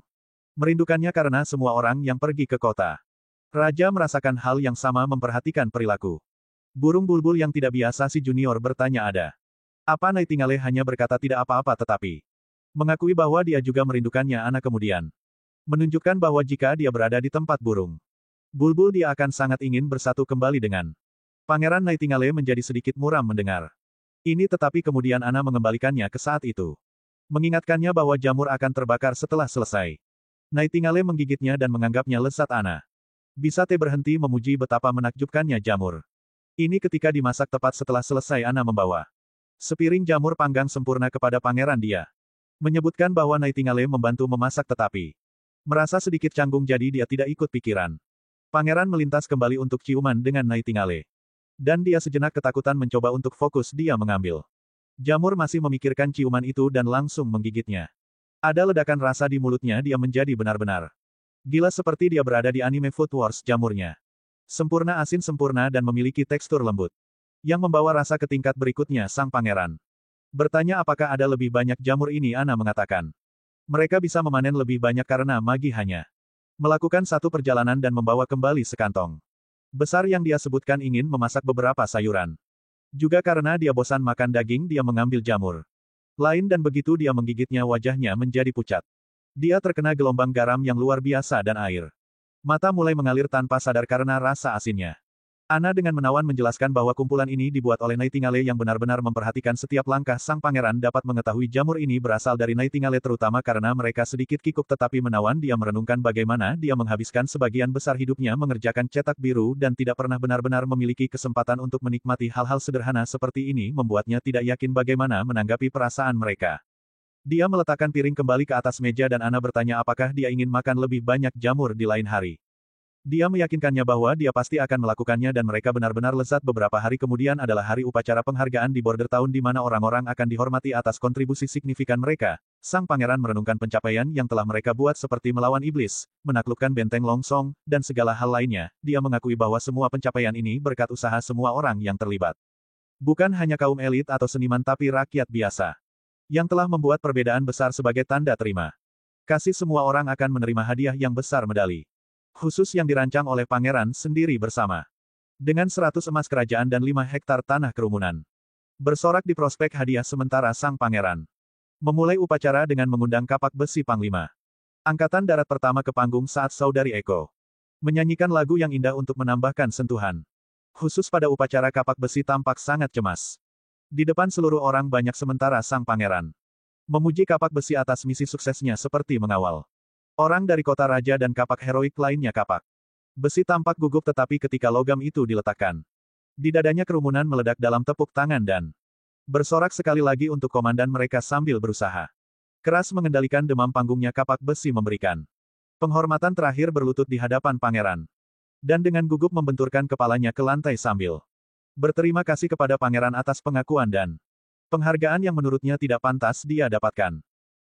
merindukannya karena semua orang yang pergi ke kota raja merasakan hal yang sama, memperhatikan perilaku burung bulbul yang tidak biasa. Si junior bertanya ada apa. Nightingale hanya berkata tidak apa-apa, tetapi mengakui bahwa dia juga merindukannya. Anna kemudian menunjukkan bahwa jika dia berada di tempat burung bulbul, dia akan sangat ingin bersatu kembali dengan Pangeran. Nightingale menjadi sedikit muram mendengar ini, tetapi kemudian Anna mengembalikannya ke saat itu, mengingatkannya bahwa jamur akan terbakar setelah selesai. Nightingale menggigitnya dan menganggapnya lezat. Anna bisa berhenti memuji betapa menakjubkannya jamur ini ketika dimasak tepat setelah selesai. Anna membawa sepiring jamur panggang sempurna kepada pangeran. Dia menyebutkan bahwa Nightingale membantu memasak tetapi merasa sedikit canggung, jadi dia tidak ikut pikiran Pangeran melintas kembali untuk ciuman dengan Nightingale. Dan dia sejenak ketakutan mencoba untuk fokus dia mengambil. Jamur masih memikirkan ciuman itu dan langsung menggigitnya. Ada ledakan rasa di mulutnya, dia menjadi benar-benar gila seperti dia berada di anime Food Wars jamurnya. Sempurna, asin sempurna dan memiliki tekstur lembut. Yang membawa rasa ke tingkat berikutnya sang pangeran. Bertanya apakah ada lebih banyak jamur ini, Ana mengatakan. Mereka bisa memanen lebih banyak karena Magi hanya melakukan satu perjalanan dan membawa kembali sekantong besar yang dia sebutkan ingin memasak beberapa sayuran. Juga karena dia bosan makan daging, dia mengambil jamur lain dan begitu dia menggigitnya wajahnya menjadi pucat. Dia terkena gelombang garam yang luar biasa dan air mata mulai mengalir tanpa sadar karena rasa asinnya. Ana dengan menawan menjelaskan bahwa kumpulan ini dibuat oleh Nightingale yang benar-benar memperhatikan setiap langkah. Sang pangeran dapat mengetahui jamur ini berasal dari Nightingale terutama karena mereka sedikit kikuk, tetapi menawan dia merenungkan bagaimana dia menghabiskan sebagian besar hidupnya mengerjakan cetak biru dan tidak pernah benar-benar memiliki kesempatan untuk menikmati hal-hal sederhana seperti ini membuatnya tidak yakin bagaimana menanggapi perasaan mereka. Dia meletakkan piring kembali ke atas meja dan Ana bertanya apakah dia ingin makan lebih banyak jamur di lain hari. Dia meyakinkannya bahwa dia pasti akan melakukannya dan mereka benar-benar lezat. Beberapa hari kemudian adalah hari upacara penghargaan di border tahun di mana orang-orang akan dihormati atas kontribusi signifikan mereka. Sang pangeran merenungkan pencapaian yang telah mereka buat seperti melawan iblis, menaklukkan benteng Longsong, dan segala hal lainnya. Dia mengakui bahwa semua pencapaian ini berkat usaha semua orang yang terlibat. Bukan hanya kaum elit atau seniman tapi rakyat biasa. Yang telah membuat perbedaan besar sebagai tanda terima kasih. Semua orang akan menerima hadiah yang besar, medali khusus yang dirancang oleh pangeran sendiri bersama dengan 100 emas kerajaan dan 5 hektar tanah kerumunan. Bersorak di prospek hadiah sementara sang pangeran memulai upacara dengan mengundang kapak besi Panglima Angkatan Darat Pertama ke panggung saat Saudari Eko menyanyikan lagu yang indah untuk menambahkan sentuhan khusus pada upacara. Kapak besi tampak sangat cemas di depan seluruh orang banyak sementara sang pangeran memuji kapak besi atas misi suksesnya seperti mengawal orang dari kota raja dan kapak heroik lainnya. Kapak besi tampak gugup tetapi ketika logam itu diletakkan di dadanya kerumunan meledak dalam tepuk tangan dan bersorak sekali lagi untuk komandan mereka sambil berusaha keras mengendalikan demam panggungnya. Kapak besi memberikan penghormatan terakhir berlutut di hadapan pangeran dan dengan gugup membenturkan kepalanya ke lantai sambil berterima kasih kepada pangeran atas pengakuan dan penghargaan yang menurutnya tidak pantas dia dapatkan.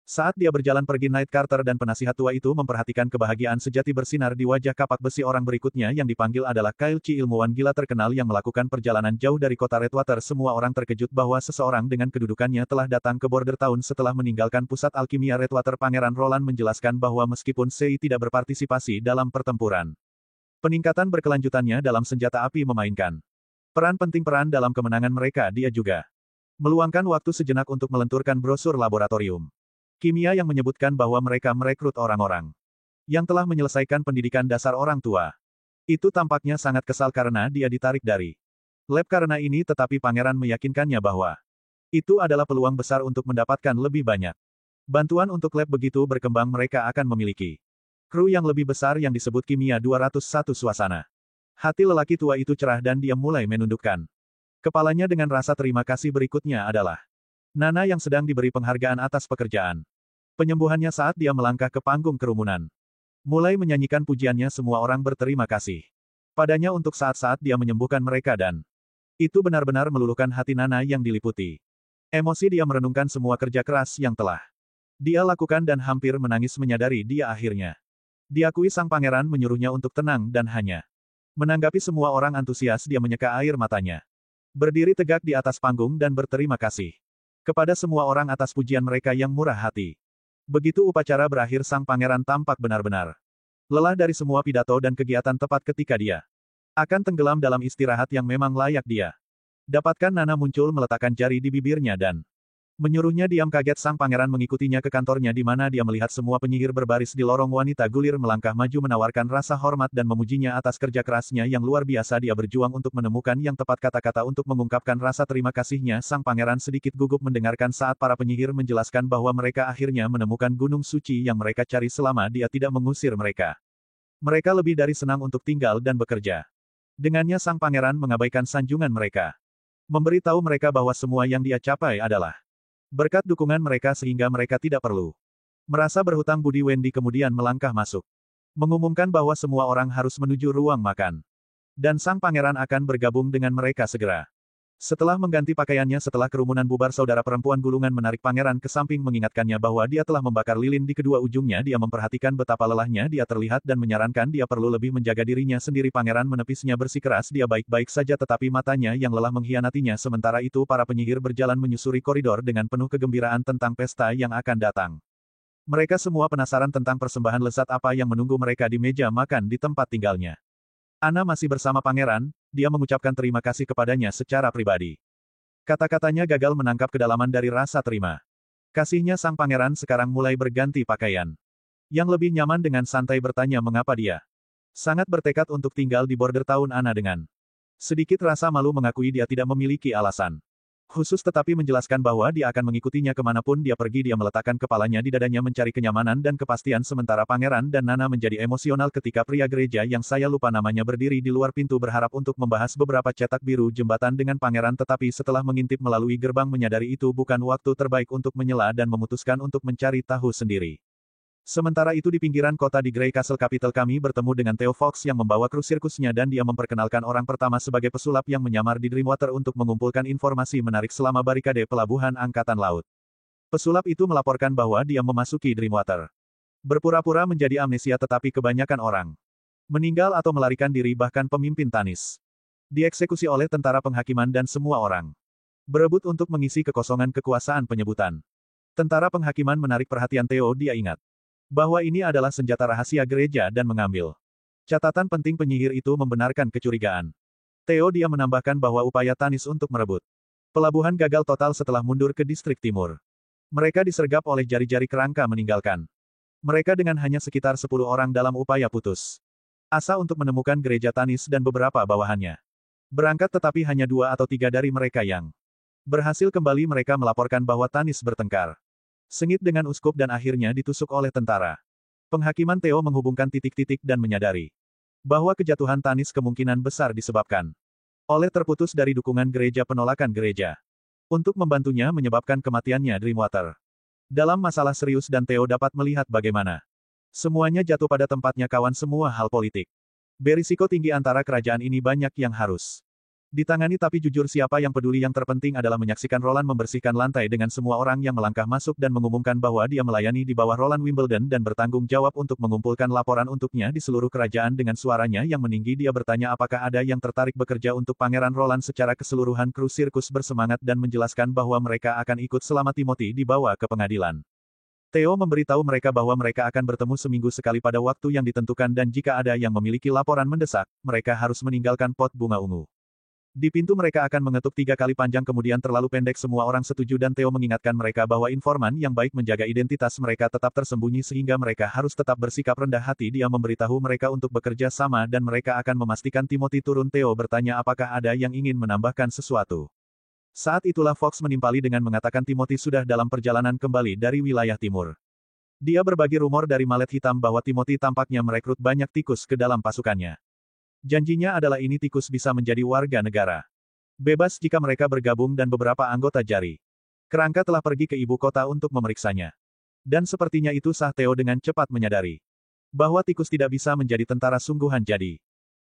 Saat dia berjalan pergi, Night Carter dan penasihat tua itu memperhatikan kebahagiaan sejati bersinar di wajah kapak besi. Orang berikutnya yang dipanggil adalah Kyle Chi, ilmuwan gila terkenal yang melakukan perjalanan jauh dari kota Redwater. Semua orang terkejut bahwa seseorang dengan kedudukannya telah datang ke border tahun setelah meninggalkan pusat alkimia Redwater. Pangeran Roland menjelaskan bahwa meskipun Sei tidak berpartisipasi dalam pertempuran, peningkatan berkelanjutannya dalam senjata api memainkan peran penting dalam kemenangan mereka. Dia juga meluangkan waktu sejenak untuk melenturkan brosur laboratorium kimia yang menyebutkan bahwa mereka merekrut orang-orang yang telah menyelesaikan pendidikan dasar orang tua. Itu tampaknya sangat kesal karena dia ditarik dari lab karena ini, tetapi pangeran meyakinkannya bahwa itu adalah peluang besar untuk mendapatkan lebih banyak bantuan untuk lab. Begitu berkembang mereka akan memiliki kru yang lebih besar yang disebut kimia 201. Suasana hati lelaki tua itu cerah dan dia mulai menundukkan kepalanya dengan rasa terima kasih. Berikutnya adalah Nana yang sedang diberi penghargaan atas pekerjaan penyembuhannya saat dia melangkah ke panggung kerumunan. Mulai menyanyikan pujiannya, semua orang berterima kasih padanya untuk saat-saat dia menyembuhkan mereka dan itu benar-benar meluluhkan hati Nana yang diliputi emosi. Dia merenungkan semua kerja keras yang telah dia lakukan dan hampir menangis menyadari dia akhirnya diakui. Sang pangeran menyuruhnya untuk tenang dan hanya menanggapi semua orang antusias. Dia menyeka air matanya, berdiri tegak di atas panggung dan berterima kasih kepada semua orang atas pujian mereka yang murah hati. Begitu upacara berakhir, sang pangeran tampak benar-benar lelah dari semua pidato dan kegiatan. Tepat ketika dia akan tenggelam dalam istirahat yang memang layak dia dapatkan, Nana muncul meletakkan jari di bibirnya dan menyuruhnya diam. Kaget, sang pangeran mengikutinya ke kantornya di mana dia melihat semua penyihir berbaris di lorong. Wanita gulir melangkah maju menawarkan rasa hormat dan memujinya atas kerja kerasnya yang luar biasa. Dia berjuang untuk menemukan yang tepat kata-kata untuk mengungkapkan rasa terima kasihnya. Sang pangeran sedikit gugup mendengarkan saat para penyihir menjelaskan bahwa mereka akhirnya menemukan gunung suci yang mereka cari selama dia tidak mengusir mereka. Mereka lebih dari senang untuk tinggal dan bekerja dengannya. Sang pangeran mengabaikan sanjungan mereka, memberitahu mereka bahwa semua yang dia capai adalah berkat dukungan mereka sehingga mereka tidak perlu merasa berhutang budi. Wendy kemudian melangkah masuk Mengumumkan bahwa semua orang harus menuju ruang makan. Dan sang pangeran akan bergabung dengan mereka segera. Setelah mengganti pakaiannya setelah kerumunan bubar, saudara perempuan gulungan menarik pangeran ke samping mengingatkannya bahwa dia telah membakar lilin di kedua ujungnya. Dia memperhatikan betapa lelahnya dia terlihat dan menyarankan dia perlu lebih menjaga dirinya sendiri. Pangeran menepisnya bersikeras, dia baik-baik saja tetapi matanya yang lelah mengkhianatinya. Sementara itu para penyihir berjalan menyusuri koridor dengan penuh kegembiraan tentang pesta yang akan datang. Mereka semua penasaran tentang persembahan lezat apa yang menunggu mereka di meja makan di tempat tinggalnya. Anna masih bersama pangeran, dia mengucapkan terima kasih kepadanya secara pribadi. Kata-katanya gagal menangkap kedalaman dari rasa terima kasihnya. Sang pangeran sekarang mulai berganti pakaian yang lebih nyaman dengan santai bertanya mengapa dia sangat bertekad untuk tinggal di border tahun. Anna dengan sedikit rasa malu mengakui dia tidak memiliki alasan khusus tetapi menjelaskan bahwa dia akan mengikutinya kemanapun dia pergi. Dia meletakkan kepalanya di dadanya mencari kenyamanan dan kepastian sementara pangeran dan Nana menjadi emosional ketika pria gereja yang saya lupa namanya berdiri di luar pintu berharap untuk membahas beberapa cetak biru jembatan dengan pangeran, tetapi setelah mengintip melalui gerbang menyadari itu bukan waktu terbaik untuk menyela dan memutuskan untuk mencari tahu sendiri. Sementara itu di pinggiran kota di Grey Castle Capital kami bertemu dengan Theo Fox yang membawa kru sirkusnya dan dia memperkenalkan orang pertama sebagai pesulap yang menyamar di Dreamwater untuk mengumpulkan informasi menarik selama barikade pelabuhan Angkatan Laut. Pesulap itu melaporkan bahwa dia memasuki Dreamwater berpura-pura menjadi amnesia, tetapi kebanyakan orang meninggal atau melarikan diri, bahkan pemimpin Tanis dieksekusi oleh tentara penghakiman dan semua orang berebut untuk mengisi kekosongan kekuasaan penyebutan. Tentara penghakiman menarik perhatian Theo. Dia ingat bahwa ini adalah senjata rahasia gereja dan mengambil catatan penting. Penyihir itu membenarkan kecurigaan Theo. Dia menambahkan bahwa upaya Tanis untuk merebut pelabuhan gagal total setelah mundur ke distrik timur. Mereka disergap oleh jari-jari kerangka meninggalkan mereka dengan hanya sekitar 10 orang dalam upaya putus asa untuk menemukan gereja Tanis dan beberapa bawahannya berangkat, tetapi hanya 2 atau 3 dari mereka yang berhasil kembali. Mereka melaporkan bahwa Tanis bertengkar sengit dengan uskup dan akhirnya ditusuk oleh tentara penghakiman. Theo menghubungkan titik-titik dan menyadari bahwa kejatuhan Tanis kemungkinan besar disebabkan oleh terputus dari dukungan gereja penolakan gereja untuk membantunya menyebabkan kematiannya Dreamwater dalam masalah serius, dan Theo dapat melihat bagaimana semuanya jatuh pada tempatnya. Kawan, semua hal politik berisiko tinggi antara kerajaan ini banyak yang harus ditangani, tapi jujur siapa yang peduli. Yang terpenting adalah menyaksikan Roland membersihkan lantai dengan semua orang yang melangkah masuk dan mengumumkan bahwa dia melayani di bawah Roland Wimbledon dan bertanggung jawab untuk mengumpulkan laporan untuknya di seluruh kerajaan. Dengan suaranya yang meninggi dia bertanya apakah ada yang tertarik bekerja untuk Pangeran Roland. Secara keseluruhan kru sirkus bersemangat dan menjelaskan bahwa mereka akan ikut selama Timothy dibawa ke pengadilan. Theo memberitahu mereka bahwa mereka akan bertemu seminggu sekali pada waktu yang ditentukan, dan jika ada yang memiliki laporan mendesak, mereka harus meninggalkan pot bunga ungu. Di pintu mereka akan mengetuk 3 kali panjang kemudian terlalu pendek. Semua orang setuju dan Theo mengingatkan mereka bahwa informan yang baik menjaga identitas mereka tetap tersembunyi sehingga mereka harus tetap bersikap rendah hati. Dia memberitahu mereka untuk bekerja sama dan mereka akan memastikan Timothy turun. Theo bertanya apakah ada yang ingin menambahkan sesuatu. Saat itulah Fox menimpali dengan mengatakan Timothy sudah dalam perjalanan kembali dari wilayah timur. Dia berbagi rumor dari Malet Hitam bahwa Timothy tampaknya merekrut banyak tikus ke dalam pasukannya. Janjinya adalah ini tikus bisa menjadi warga negara bebas jika mereka bergabung, dan beberapa anggota jari kerangka telah pergi ke ibu kota untuk memeriksanya. Dan sepertinya itu sah. Theo dengan cepat menyadari bahwa tikus tidak bisa menjadi tentara sungguhan. Jadi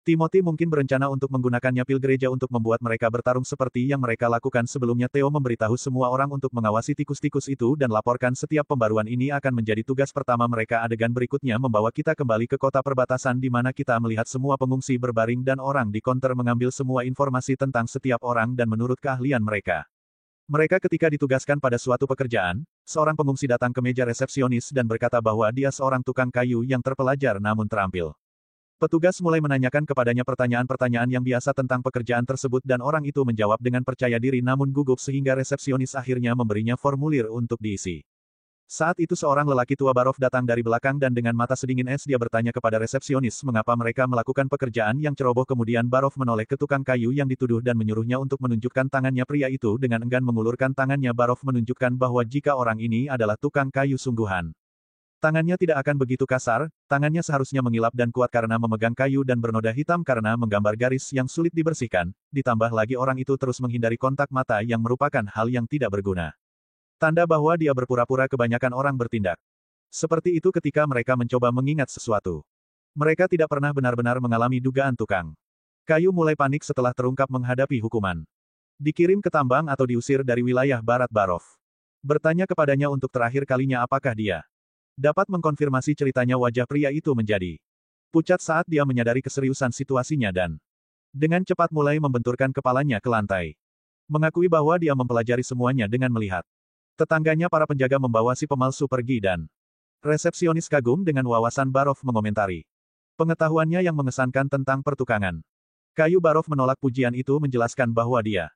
Timothy mungkin berencana untuk menggunakannya pil gereja untuk membuat mereka bertarung seperti yang mereka lakukan sebelumnya. Theo memberitahu semua orang untuk mengawasi tikus-tikus itu dan laporkan setiap pembaruan. Ini akan menjadi tugas pertama mereka. Adegan berikutnya membawa kita kembali ke kota perbatasan di mana kita melihat semua pengungsi berbaring dan orang di konter mengambil semua informasi tentang setiap orang dan menurut keahlian mereka. Mereka ketika ditugaskan pada suatu pekerjaan, seorang pengungsi datang ke meja resepsionis dan berkata bahwa dia seorang tukang kayu yang terpelajar namun terampil. Petugas mulai menanyakan kepadanya pertanyaan-pertanyaan yang biasa tentang pekerjaan tersebut dan orang itu menjawab dengan percaya diri namun gugup sehingga resepsionis akhirnya memberinya formulir untuk diisi. Saat itu seorang lelaki tua Barov datang dari belakang dan dengan mata sedingin es dia bertanya kepada resepsionis mengapa mereka melakukan pekerjaan yang ceroboh. Kemudian Barov menoleh ke tukang kayu yang dituduh dan menyuruhnya untuk menunjukkan tangannya. Pria itu dengan enggan mengulurkan tangannya. Barov menunjukkan bahwa jika orang ini adalah tukang kayu sungguhan, tangannya tidak akan begitu kasar, tangannya seharusnya mengilap dan kuat karena memegang kayu dan bernoda hitam karena menggambar garis yang sulit dibersihkan, ditambah lagi orang itu terus menghindari kontak mata yang merupakan hal yang tidak berguna. Tanda bahwa dia berpura-pura. Kebanyakan orang bertindak seperti itu ketika mereka mencoba mengingat sesuatu. Mereka tidak pernah benar-benar mengalami dugaan tukang kayu mulai panik setelah terungkap menghadapi hukuman. Dikirim ke tambang atau diusir dari wilayah Barat Barov. Bertanya kepadanya untuk terakhir kalinya apakah dia dapat mengkonfirmasi ceritanya. Wajah pria itu menjadi pucat saat dia menyadari keseriusan situasinya dan dengan cepat mulai membenturkan kepalanya ke lantai. Mengakui bahwa dia mempelajari semuanya dengan melihat tetangganya para penjaga membawa si pemalsu pergi dan resepsionis kagum dengan wawasan Barov mengomentari pengetahuannya yang mengesankan tentang pertukangan kayu. Barov menolak pujian itu, menjelaskan bahwa dia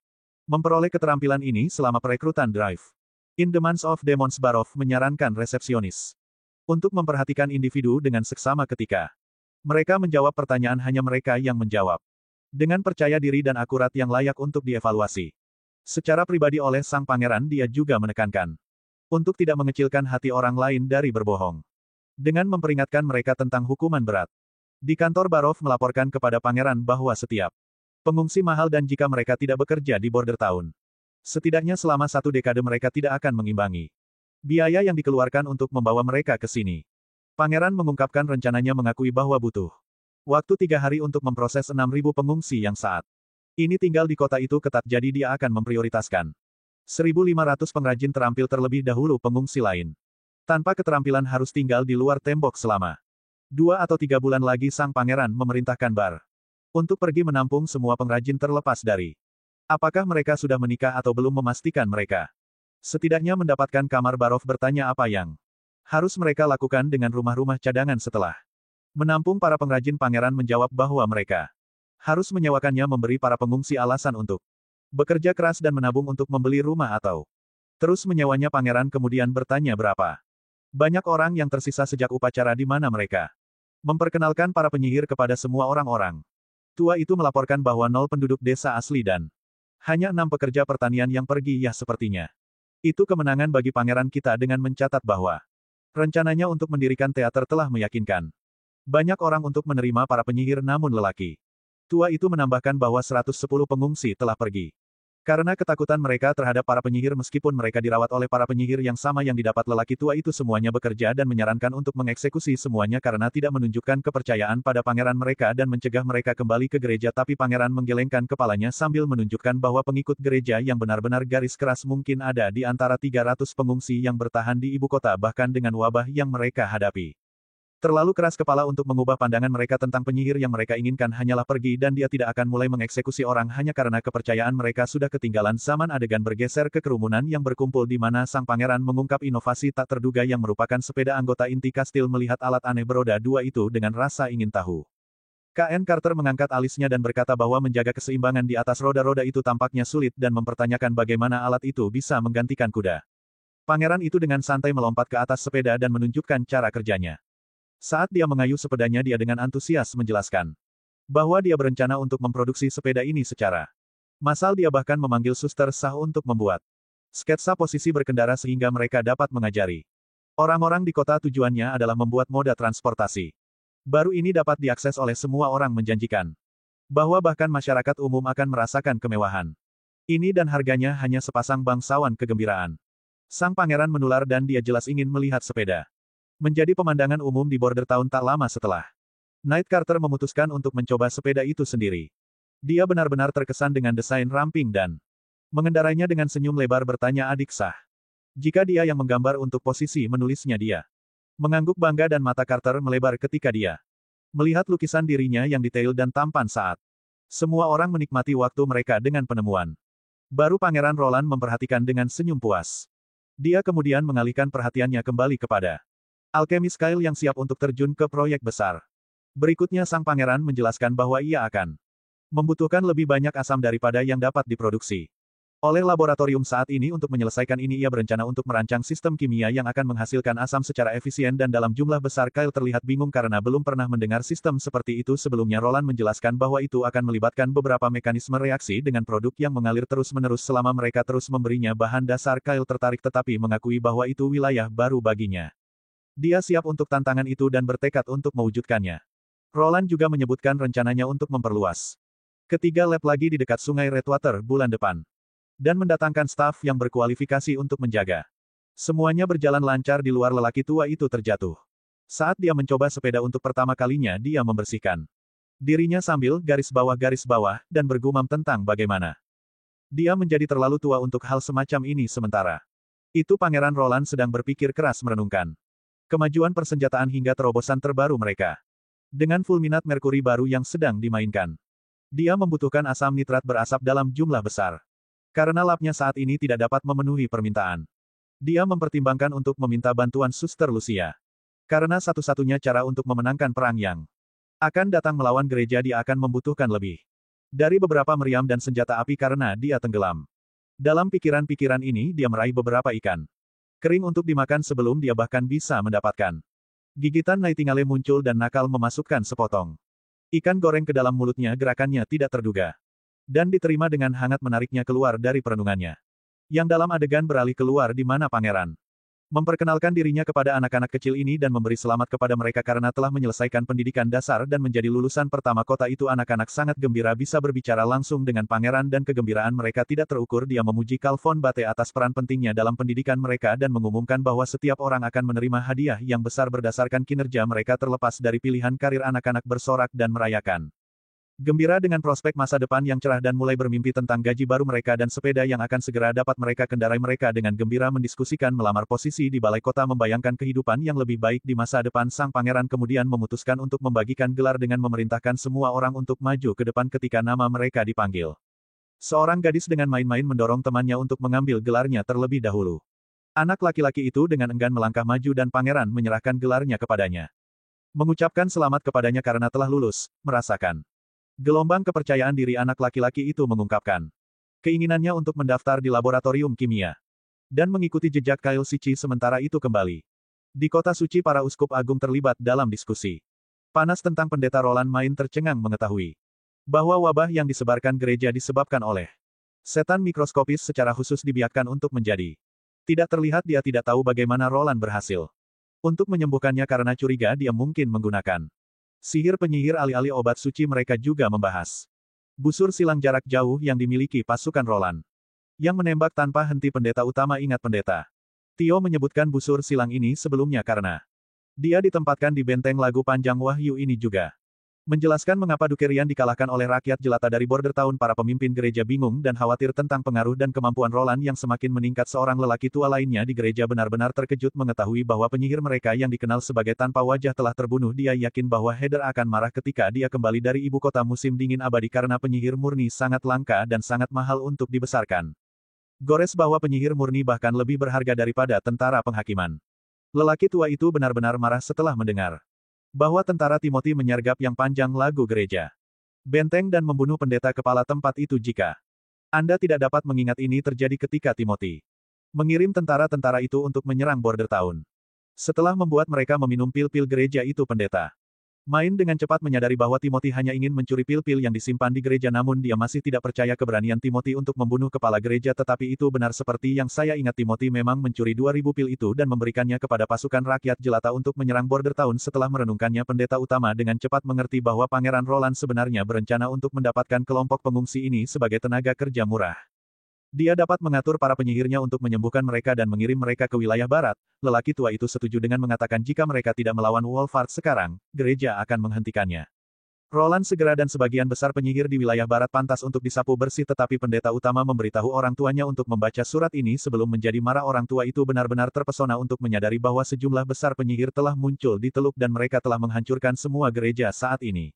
memperoleh keterampilan ini selama perekrutan Drive in the Months of Demons. Barov menyarankan resepsionis untuk memperhatikan individu dengan seksama ketika mereka menjawab pertanyaan. Hanya mereka yang menjawab dengan percaya diri dan akurat yang layak untuk dievaluasi secara pribadi oleh sang pangeran. Dia juga menekankan untuk tidak mengecilkan hati orang lain dari berbohong, dengan memperingatkan mereka tentang hukuman berat. Di kantor, Barov melaporkan kepada pangeran bahwa setiap pengungsi mahal dan jika mereka tidak bekerja di Border Town, setidaknya selama 1 dekade mereka tidak akan mengimbangi biaya yang dikeluarkan untuk membawa mereka ke sini. Pangeran mengungkapkan rencananya, mengakui bahwa butuh waktu 3 hari untuk memproses 6.000 pengungsi yang saat ini tinggal di kota itu ketat, jadi dia akan memprioritaskan 1.500 pengrajin terampil terlebih dahulu. Pengungsi lain tanpa keterampilan harus tinggal di luar tembok selama 2 atau 3 bulan lagi. Sang pangeran memerintahkan Bar untuk pergi menampung semua pengrajin terlepas dari apakah mereka sudah menikah atau belum, memastikan mereka setidaknya mendapatkan kamar. Barov bertanya apa yang harus mereka lakukan dengan rumah-rumah cadangan setelah menampung para pengrajin. Pangeran menjawab bahwa mereka harus menyewakannya, memberi para pengungsi alasan untuk bekerja keras dan menabung untuk membeli rumah atau terus menyewanya. Pangeran kemudian bertanya berapa banyak orang yang tersisa sejak upacara di mana mereka memperkenalkan para penyihir kepada semua orang-orang. Tua itu melaporkan bahwa 0 penduduk desa asli dan hanya 6 pekerja pertanian yang pergi. Ya, sepertinya itu kemenangan bagi pangeran kita. Dengan mencatat bahwa rencananya untuk mendirikan teater telah meyakinkan banyak orang untuk menerima para penyihir, namun lelaki tua itu menambahkan bahwa 110 pengungsi telah pergi karena ketakutan mereka terhadap para penyihir. Meskipun mereka dirawat oleh para penyihir yang sama yang didapat lelaki tua itu, semuanya bekerja dan menyarankan untuk mengeksekusi semuanya karena tidak menunjukkan kepercayaan pada pangeran mereka dan mencegah mereka kembali ke gereja. Tapi pangeran menggelengkan kepalanya sambil menunjukkan bahwa pengikut gereja yang benar-benar garis keras mungkin ada di antara 300 pengungsi yang bertahan di ibu kota bahkan dengan wabah yang mereka hadapi. Terlalu keras kepala untuk mengubah pandangan mereka tentang penyihir. Yang mereka inginkan hanyalah pergi, dan dia tidak akan mulai mengeksekusi orang hanya karena kepercayaan mereka sudah ketinggalan zaman. Adegan bergeser ke kerumunan yang berkumpul di mana sang pangeran mengungkap inovasi tak terduga yang merupakan sepeda anggota inti kastil. Melihat alat aneh beroda 2 itu dengan rasa ingin tahu, K.N. Carter mengangkat alisnya dan berkata bahwa menjaga keseimbangan di atas roda-roda itu tampaknya sulit dan mempertanyakan bagaimana alat itu bisa menggantikan kuda. Pangeran itu dengan santai melompat ke atas sepeda dan menunjukkan cara kerjanya. Saat dia mengayuh sepedanya, dia dengan antusias menjelaskan bahwa dia berencana untuk memproduksi sepeda ini secara massal. Dia bahkan memanggil suster sah untuk membuat sketsa posisi berkendara sehingga mereka dapat mengajari orang-orang di kota. Tujuannya adalah membuat moda transportasi baru ini dapat diakses oleh semua orang, menjanjikan bahwa bahkan masyarakat umum akan merasakan kemewahan ini dan harganya hanya sepasang bangsawan kegembiraan. Sang pangeran menular dan dia jelas ingin melihat sepeda menjadi pemandangan umum di Border Town. Tak lama setelah Night, Carter memutuskan untuk mencoba sepeda itu sendiri. Dia benar-benar terkesan dengan desain ramping dan mengendarainya dengan senyum lebar. Bertanya adik sah jika dia yang menggambar untuk posisi menulisnya. Dia mengangguk bangga dan mata Carter melebar ketika dia melihat lukisan dirinya yang detail dan tampan. Saat semua orang menikmati waktu mereka dengan penemuan baru, Pangeran Roland memperhatikan dengan senyum puas. Dia kemudian mengalihkan perhatiannya kembali kepada alkemis Kyle yang siap untuk terjun ke proyek besar. Berikutnya sang pangeran menjelaskan bahwa ia akan membutuhkan lebih banyak asam daripada yang dapat diproduksi oleh laboratorium saat ini. Untuk menyelesaikan ini, ia berencana untuk merancang sistem kimia yang akan menghasilkan asam secara efisien dan dalam jumlah besar. Kyle terlihat bingung karena belum pernah mendengar sistem seperti itu sebelumnya. Roland menjelaskan bahwa itu akan melibatkan beberapa mekanisme reaksi dengan produk yang mengalir terus-menerus selama mereka terus memberinya bahan dasar. Kyle tertarik tetapi mengakui bahwa itu wilayah baru baginya. Dia siap untuk tantangan itu dan bertekad untuk mewujudkannya. Roland juga menyebutkan rencananya untuk memperluas ketiga lab lagi di dekat sungai Redwater bulan depan dan mendatangkan staf yang berkualifikasi untuk menjaga semuanya berjalan lancar. Di luar, lelaki tua itu terjatuh Saat dia mencoba sepeda untuk pertama kalinya dia membersihkan dirinya sambil garis bawah, dan bergumam tentang bagaimana dia menjadi terlalu tua untuk hal semacam ini sementara itu Pangeran Roland sedang berpikir keras merenungkan kemajuan persenjataan hingga terobosan terbaru mereka. Dengan fulminat merkuri baru yang sedang dimainkan, dia membutuhkan asam nitrat berasap dalam jumlah besar. Karena labnya saat ini tidak dapat memenuhi permintaan, dia mempertimbangkan untuk meminta bantuan Suster Lucia. Karena satu-satunya cara untuk memenangkan perang yang akan datang melawan gereja dia akan membutuhkan lebih dari beberapa meriam dan senjata api karena dia tenggelam. Dalam pikiran-pikiran ini dia meraih beberapa ikan kering untuk dimakan sebelum dia bahkan bisa mendapatkan gigitan Nightingale muncul dan nakal memasukkan sepotong ikan goreng ke dalam mulutnya. Gerakannya tidak terduga dan diterima dengan hangat menariknya keluar dari perenungannya. Yang dalam adegan beralih keluar di mana pangeran memperkenalkan dirinya kepada anak-anak kecil ini dan memberi selamat kepada mereka karena telah menyelesaikan pendidikan dasar dan menjadi lulusan pertama kota itu. Anak-anak sangat gembira bisa berbicara langsung dengan pangeran dan kegembiraan mereka tidak terukur. Dia memuji Carl von Bate atas peran pentingnya dalam pendidikan mereka dan mengumumkan bahwa setiap orang akan menerima hadiah yang besar berdasarkan kinerja mereka terlepas dari pilihan karir. Anak-anak bersorak dan merayakan gembira dengan prospek masa depan yang cerah dan mulai bermimpi tentang gaji baru mereka dan sepeda yang akan segera dapat mereka kendarai. Mereka dengan gembira mendiskusikan melamar posisi di balai kota, membayangkan kehidupan yang lebih baik di masa depan. Sang pangeran kemudian memutuskan untuk membagikan gelar dengan memerintahkan semua orang untuk maju ke depan ketika nama mereka dipanggil. Seorang gadis dengan main-main mendorong temannya untuk mengambil gelarnya terlebih dahulu. Anak laki-laki itu dengan enggan melangkah maju dan pangeran menyerahkan gelarnya kepadanya. Mengucapkan selamat kepadanya karena telah lulus, merasakan gelombang kepercayaan diri. Anak laki-laki itu mengungkapkan keinginannya untuk mendaftar di laboratorium kimia dan mengikuti jejak Kyle Sichi. Sementara itu kembali di kota suci, para uskup agung terlibat dalam diskusi panas tentang pendeta Roland. Main tercengang mengetahui bahwa wabah yang disebarkan gereja disebabkan oleh setan mikroskopis secara khusus dibiarkan untuk menjadi tidak terlihat. Dia tidak tahu bagaimana Roland berhasil untuk menyembuhkannya karena curiga dia mungkin menggunakan sihir penyihir. Alih-alih obat suci mereka juga membahas busur silang jarak jauh yang dimiliki pasukan Roland yang menembak tanpa henti. Pendeta utama ingat pendeta Tio menyebutkan busur silang ini sebelumnya karena dia ditempatkan di benteng lagu panjang wahyu ini juga menjelaskan mengapa Dukerian dikalahkan oleh rakyat jelata dari Border Town. Para pemimpin gereja bingung dan khawatir tentang pengaruh dan kemampuan Roland yang semakin meningkat. Seorang lelaki tua lainnya di gereja benar-benar terkejut mengetahui bahwa penyihir mereka yang dikenal sebagai tanpa wajah telah terbunuh. Dia yakin bahwa Heather akan marah ketika dia kembali dari ibu kota musim dingin abadi karena penyihir murni sangat langka dan sangat mahal untuk dibesarkan. Gores bahwa penyihir murni bahkan lebih berharga daripada tentara penghakiman. Lelaki tua itu benar-benar marah setelah mendengar bahwa tentara Timothy menyergap yang panjang lagu gereja, benteng dan membunuh pendeta kepala tempat itu. Jika Anda tidak dapat mengingat, ini terjadi ketika Timothy mengirim tentara-tentara itu untuk menyerang Border Town. Setelah membuat mereka meminum pil-pil gereja itu, pendeta Main dengan cepat menyadari bahwa Timothy hanya ingin mencuri pil-pil yang disimpan di gereja, namun dia masih tidak percaya keberanian Timothy untuk membunuh kepala gereja. Tetapi itu benar seperti yang saya ingat. Timothy memang mencuri 2000 pil itu dan memberikannya kepada pasukan rakyat jelata untuk menyerang Border Town. Setelah merenungkannya, pendeta utama dengan cepat mengerti bahwa Pangeran Roland sebenarnya berencana untuk mendapatkan kelompok pengungsi ini sebagai tenaga kerja murah. Dia dapat mengatur para penyihirnya untuk menyembuhkan mereka dan mengirim mereka ke wilayah barat. Lelaki tua itu setuju dengan mengatakan jika mereka tidak melawan Wolfart sekarang, gereja akan menghentikannya. Roland segera dan sebagian besar penyihir di wilayah barat pantas untuk disapu bersih, tetapi pendeta utama memberitahu orang tuanya untuk membaca surat ini sebelum menjadi marah. Orang tua itu benar-benar terpesona untuk menyadari bahwa sejumlah besar penyihir telah muncul di Teluk dan mereka telah menghancurkan semua gereja saat ini.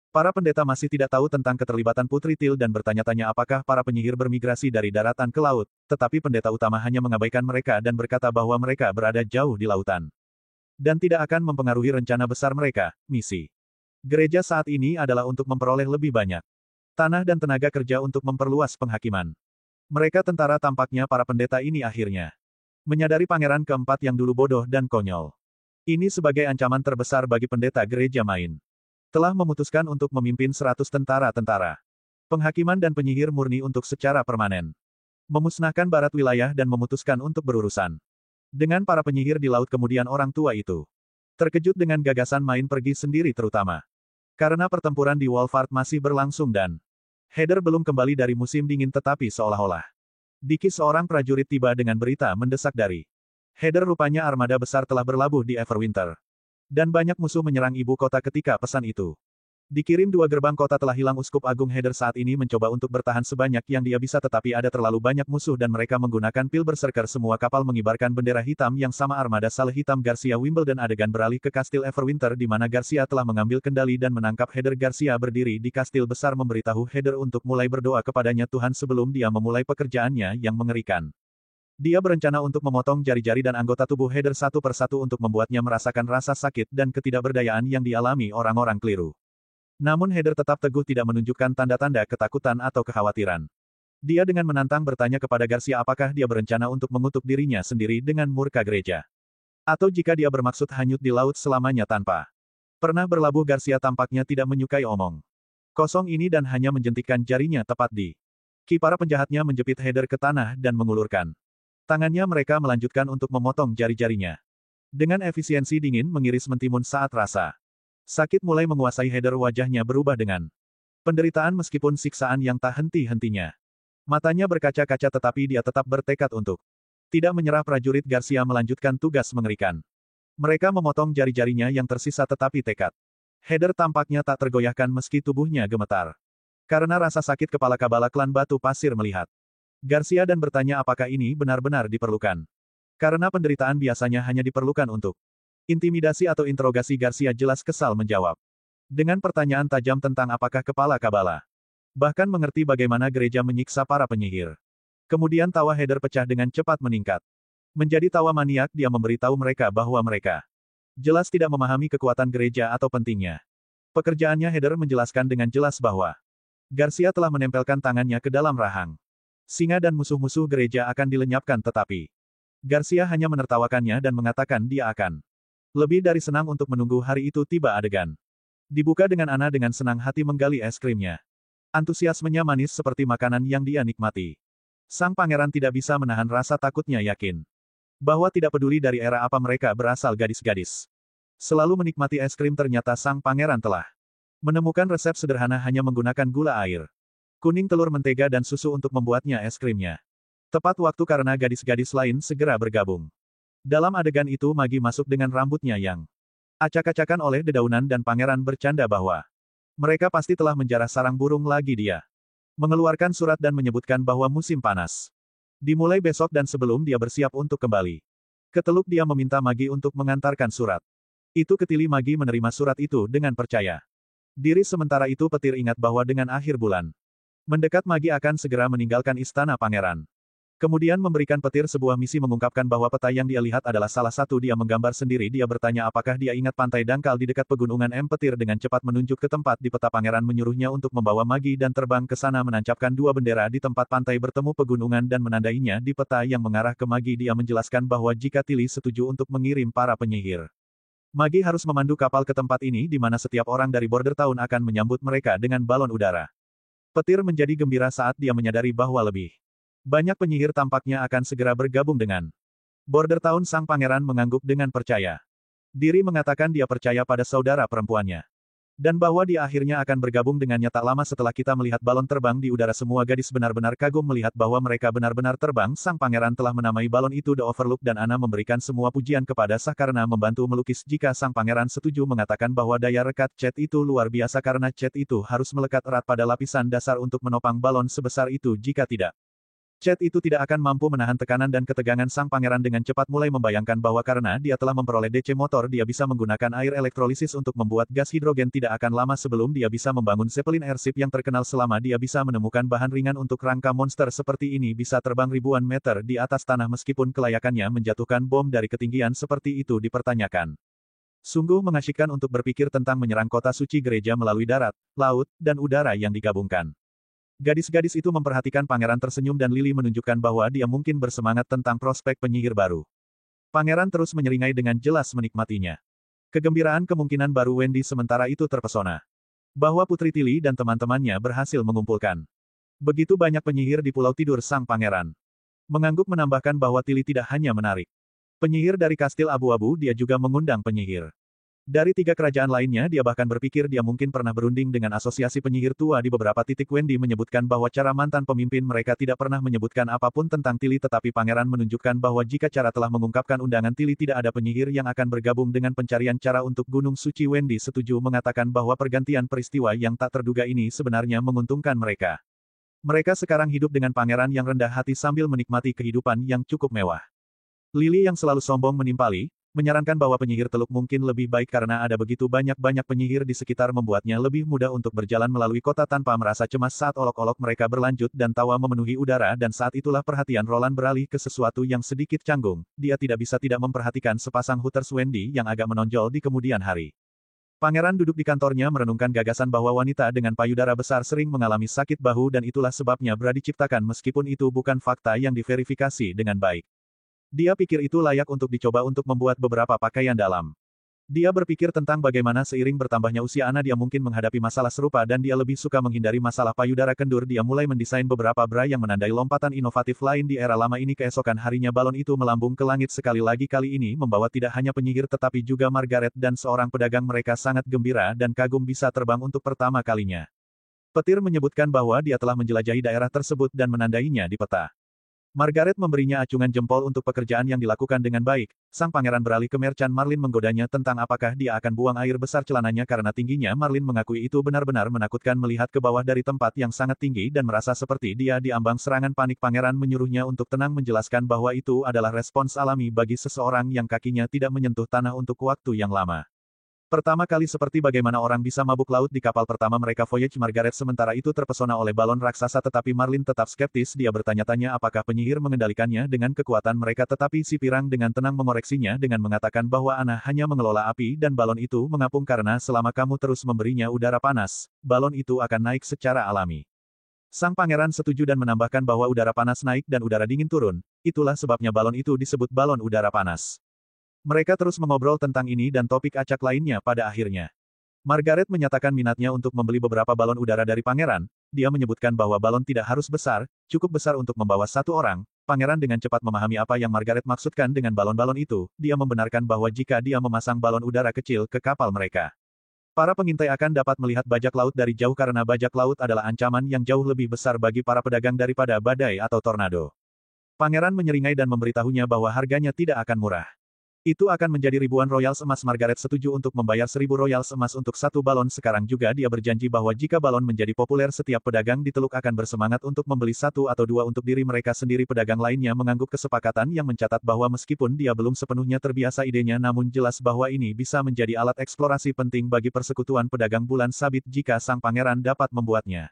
Para pendeta masih tidak tahu tentang keterlibatan Putri Til dan bertanya-tanya apakah para penyihir bermigrasi dari daratan ke laut, tetapi pendeta utama hanya mengabaikan mereka dan berkata bahwa mereka berada jauh di lautan dan tidak akan mempengaruhi rencana besar mereka. Misi gereja saat ini adalah untuk memperoleh lebih banyak tanah dan tenaga kerja untuk memperluas penghakiman. Mereka tentara. Tampaknya para pendeta ini akhirnya menyadari Pangeran keempat yang dulu bodoh dan konyol ini sebagai ancaman terbesar bagi pendeta gereja Main. Telah memutuskan untuk memimpin 100 tentara-tentara penghakiman dan penyihir murni untuk secara permanen memusnahkan barat wilayah dan memutuskan untuk berurusan dengan para penyihir di laut. Kemudian orang tua itu terkejut dengan gagasan Main pergi sendiri, terutama karena pertempuran di Wolfart masih berlangsung dan Heather belum kembali dari musim dingin. Tetapi seolah-olah Diki, seorang prajurit, tiba dengan berita mendesak dari Heather. Rupanya armada besar telah berlabuh di Everwinter. Dan banyak musuh menyerang ibu kota ketika pesan itu dikirim. Dua gerbang kota telah hilang. Uskup Agung Heder saat ini mencoba untuk bertahan sebanyak yang dia bisa, tetapi ada terlalu banyak musuh dan mereka menggunakan pil berserker. Semua kapal mengibarkan bendera hitam yang sama. Armada Saleh Hitam Garcia Wimbledon. Adegan beralih ke Kastil Everwinter di mana Garcia telah mengambil kendali dan menangkap Heder. Garcia berdiri di kastil besar memberitahu Heder untuk mulai berdoa kepadanya Tuhan sebelum dia memulai pekerjaannya yang mengerikan. Dia berencana untuk memotong jari-jari dan anggota tubuh Heder satu persatu untuk membuatnya merasakan rasa sakit dan ketidakberdayaan yang dialami orang-orang keliru. Namun Heder tetap teguh, tidak menunjukkan tanda-tanda ketakutan atau kekhawatiran. Dia dengan menantang bertanya kepada Garcia apakah dia berencana untuk mengutuk dirinya sendiri dengan murka gereja. Atau jika dia bermaksud hanyut di laut selamanya tanpa pernah berlabuh. Garcia tampaknya tidak menyukai omong kosong ini dan hanya menjentikkan jarinya tepat di kaki. Para penjahatnya menjepit Heder ke tanah dan mengulurkan tangannya. Mereka melanjutkan untuk memotong jari-jarinya. Dengan efisiensi dingin mengiris mentimun saat rasa sakit mulai menguasai Heder. Wajahnya berubah dengan penderitaan meskipun siksaan yang tak henti-hentinya. Matanya berkaca-kaca tetapi dia tetap bertekad untuk tidak menyerah. Prajurit Garcia melanjutkan tugas mengerikan. Mereka memotong jari-jarinya yang tersisa tetapi tekad Heder tampaknya tak tergoyahkan meski tubuhnya gemetar. Karena rasa sakit, kepala Kabala klan Batu Pasir melihat Garcia dan bertanya apakah ini benar-benar diperlukan. Karena penderitaan biasanya hanya diperlukan untuk intimidasi atau interogasi. Garcia jelas kesal menjawab dengan pertanyaan tajam tentang apakah kepala Kabala bahkan mengerti bagaimana gereja menyiksa para penyihir. Kemudian tawa Heder pecah dengan cepat meningkat menjadi tawa maniak. Dia memberitahu mereka bahwa mereka jelas tidak memahami kekuatan gereja atau pentingnya pekerjaannya. Heder menjelaskan dengan jelas bahwa Garcia telah menempelkan tangannya ke dalam rahang singa dan musuh-musuh gereja akan dilenyapkan, tetapi Garcia hanya menertawakannya dan mengatakan dia akan lebih dari senang untuk menunggu hari itu tiba. Adegan dibuka dengan Ana dengan senang hati menggali es krimnya. Antusiasmenya manis seperti makanan yang dia nikmati. Sang pangeran tidak bisa menahan rasa takutnya, yakin bahwa tidak peduli dari era apa mereka berasal, gadis-gadis selalu menikmati es krim. Ternyata sang pangeran telah menemukan resep sederhana hanya menggunakan gula, air kuning, telur, mentega, dan susu untuk membuatnya es krimnya. Tepat waktu karena gadis-gadis lain segera bergabung. Dalam adegan itu Magi masuk dengan rambutnya yang acak-acakan oleh dedaunan dan pangeran bercanda bahwa mereka pasti telah menjarah sarang burung lagi. Dia mengeluarkan surat dan menyebutkan bahwa musim panas dimulai besok dan sebelum dia bersiap untuk kembali ke Teluk dia meminta Magi untuk mengantarkan surat itu ke Tili. Magi menerima surat itu dengan percaya diri. Sementara itu petir ingat bahwa dengan akhir bulan mendekat Magi akan segera meninggalkan istana pangeran. Kemudian memberikan petir sebuah misi mengungkapkan bahwa peta yang dia lihat adalah salah satu dia menggambar sendiri. Dia bertanya apakah dia ingat pantai dangkal di dekat pegunungan M. Petir dengan cepat menunjuk ke tempat di peta. Pangeran menyuruhnya untuk membawa Magi dan terbang ke sana, menancapkan dua bendera di tempat pantai bertemu pegunungan dan menandainya di peta yang mengarah ke Magi. Dia menjelaskan bahwa jika Tili setuju untuk mengirim para penyihir, Magi harus memandu kapal ke tempat ini di mana setiap orang dari Border Town akan menyambut mereka dengan balon udara. Petir menjadi gembira saat dia menyadari bahwa lebih banyak penyihir tampaknya akan segera bergabung dengan Border Town. Sang pangeran mengangguk dengan percaya diri mengatakan dia percaya pada saudara perempuannya. Dan bahwa dia akhirnya akan bergabung dengannya. Tak lama setelah kita melihat balon terbang di udara, semua gadis benar-benar kagum melihat bahwa mereka benar-benar terbang. Sang pangeran telah menamai balon itu The Overlook dan Ana memberikan semua pujian kepada Sah karena membantu melukis. Jika sang pangeran setuju, mengatakan bahwa daya rekat cat itu luar biasa karena cat itu harus melekat erat pada lapisan dasar untuk menopang balon sebesar itu. Jika tidak, cat itu tidak akan mampu menahan tekanan dan ketegangan. Sang pangeran dengan cepat mulai membayangkan bahwa karena dia telah memperoleh DC motor, dia bisa menggunakan air elektrolisis untuk membuat gas hidrogen. Tidak akan lama sebelum dia bisa membangun Zeppelin Airship yang terkenal. Selama dia bisa menemukan bahan ringan untuk rangka monster seperti ini, bisa terbang ribuan meter di atas tanah meskipun kelayakannya menjatuhkan bom dari ketinggian seperti itu dipertanyakan. Sungguh mengasyikkan untuk berpikir tentang menyerang kota suci gereja melalui darat, laut, dan udara yang digabungkan. Gadis-gadis itu memperhatikan pangeran tersenyum dan Lily menunjukkan bahwa dia mungkin bersemangat tentang prospek penyihir baru. Pangeran terus menyeringai dengan jelas menikmatinya. Kegembiraan kemungkinan baru. Wendy sementara itu terpesona bahwa Putri Tili dan teman-temannya berhasil mengumpulkan begitu banyak penyihir di Pulau Tidur. Sang pangeran mengangguk menambahkan bahwa Tili tidak hanya menarik penyihir dari kastil abu-abu, dia juga mengundang penyihir Dari 3 kerajaan lainnya dia bahkan berpikir dia mungkin pernah berunding dengan asosiasi penyihir tua di beberapa titik. Wendy menyebutkan bahwa cara mantan pemimpin mereka tidak pernah menyebutkan apapun tentang Tilly, tetapi pangeran menunjukkan bahwa jika cara telah mengungkapkan undangan Tilly tidak ada penyihir yang akan bergabung dengan pencarian cara untuk Gunung Suci. Wendy setuju mengatakan bahwa pergantian peristiwa yang tak terduga ini sebenarnya menguntungkan mereka. Mereka sekarang hidup dengan pangeran yang rendah hati sambil menikmati kehidupan yang cukup mewah. Lily yang selalu sombong menimpali, menyarankan bahwa penyihir Teluk mungkin lebih baik karena ada begitu banyak penyihir di sekitar membuatnya lebih mudah untuk berjalan melalui kota tanpa merasa cemas saat olok-olok mereka berlanjut dan tawa memenuhi udara, dan saat itulah perhatian Roland beralih ke sesuatu yang sedikit canggung. Dia tidak bisa tidak memperhatikan sepasang Hooters Wendy yang agak menonjol di kemudian hari. Pangeran duduk di kantornya merenungkan gagasan bahwa wanita dengan payudara besar sering mengalami sakit bahu dan itulah sebabnya bra diciptakan meskipun itu bukan fakta yang diverifikasi dengan baik. Dia pikir itu layak untuk dicoba untuk membuat beberapa pakaian dalam. Dia berpikir tentang bagaimana seiring bertambahnya usia anak dia mungkin menghadapi masalah serupa dan dia lebih suka menghindari masalah payudara kendur. Dia mulai mendesain beberapa bra yang menandai lompatan inovatif lain di era lama ini. Keesokan harinya balon itu melambung ke langit sekali lagi, kali ini membawa tidak hanya penyihir tetapi juga Margaret dan seorang pedagang. Mereka sangat gembira dan kagum bisa terbang untuk pertama kalinya. Petir menyebutkan bahwa dia telah menjelajahi daerah tersebut dan menandainya di peta. Margaret memberinya acungan jempol untuk pekerjaan yang dilakukan dengan baik. Sang pangeran beralih ke Merchant Marlin menggodanya tentang apakah dia akan buang air besar celananya karena tingginya. Marlin mengakui itu benar-benar menakutkan melihat ke bawah dari tempat yang sangat tinggi dan merasa seperti dia diambang serangan panik. Pangeran menyuruhnya untuk tenang, menjelaskan bahwa itu adalah respons alami bagi seseorang yang kakinya tidak menyentuh tanah untuk waktu yang lama. Pertama kali seperti bagaimana orang bisa mabuk laut di kapal pertama mereka voyage. Margaret sementara itu terpesona oleh balon raksasa tetapi Marlin tetap skeptis. Dia bertanya-tanya apakah penyihir mengendalikannya dengan kekuatan mereka, tetapi si pirang dengan tenang mengoreksinya dengan mengatakan bahwa Ana hanya mengelola api dan balon itu mengapung karena selama kamu terus memberinya udara panas, balon itu akan naik secara alami. Sang pangeran setuju dan menambahkan bahwa udara panas naik dan udara dingin turun, itulah sebabnya balon itu disebut balon udara panas. Mereka terus mengobrol tentang ini dan topik acak lainnya. Pada akhirnya, Margaret menyatakan minatnya untuk membeli beberapa balon udara dari pangeran. Dia menyebutkan bahwa balon tidak harus besar, cukup besar untuk membawa satu orang. Pangeran dengan cepat memahami apa yang Margaret maksudkan dengan balon-balon itu. Dia membenarkan bahwa jika dia memasang balon udara kecil ke kapal mereka, para pengintai akan dapat melihat bajak laut dari jauh karena bajak laut adalah ancaman yang jauh lebih besar bagi para pedagang daripada badai atau tornado. Pangeran menyeringai dan memberitahunya bahwa harganya tidak akan murah. Itu akan menjadi ribuan royals emas. Margaret setuju untuk membayar 1000 royals emas untuk satu balon. Sekarang juga dia berjanji bahwa jika balon menjadi populer setiap pedagang di Teluk akan bersemangat untuk membeli satu atau dua untuk diri mereka sendiri. Pedagang lainnya mengangguk kesepakatan yang mencatat bahwa meskipun dia belum sepenuhnya terbiasa idenya, namun jelas bahwa ini bisa menjadi alat eksplorasi penting bagi persekutuan pedagang bulan sabit jika sang pangeran dapat membuatnya.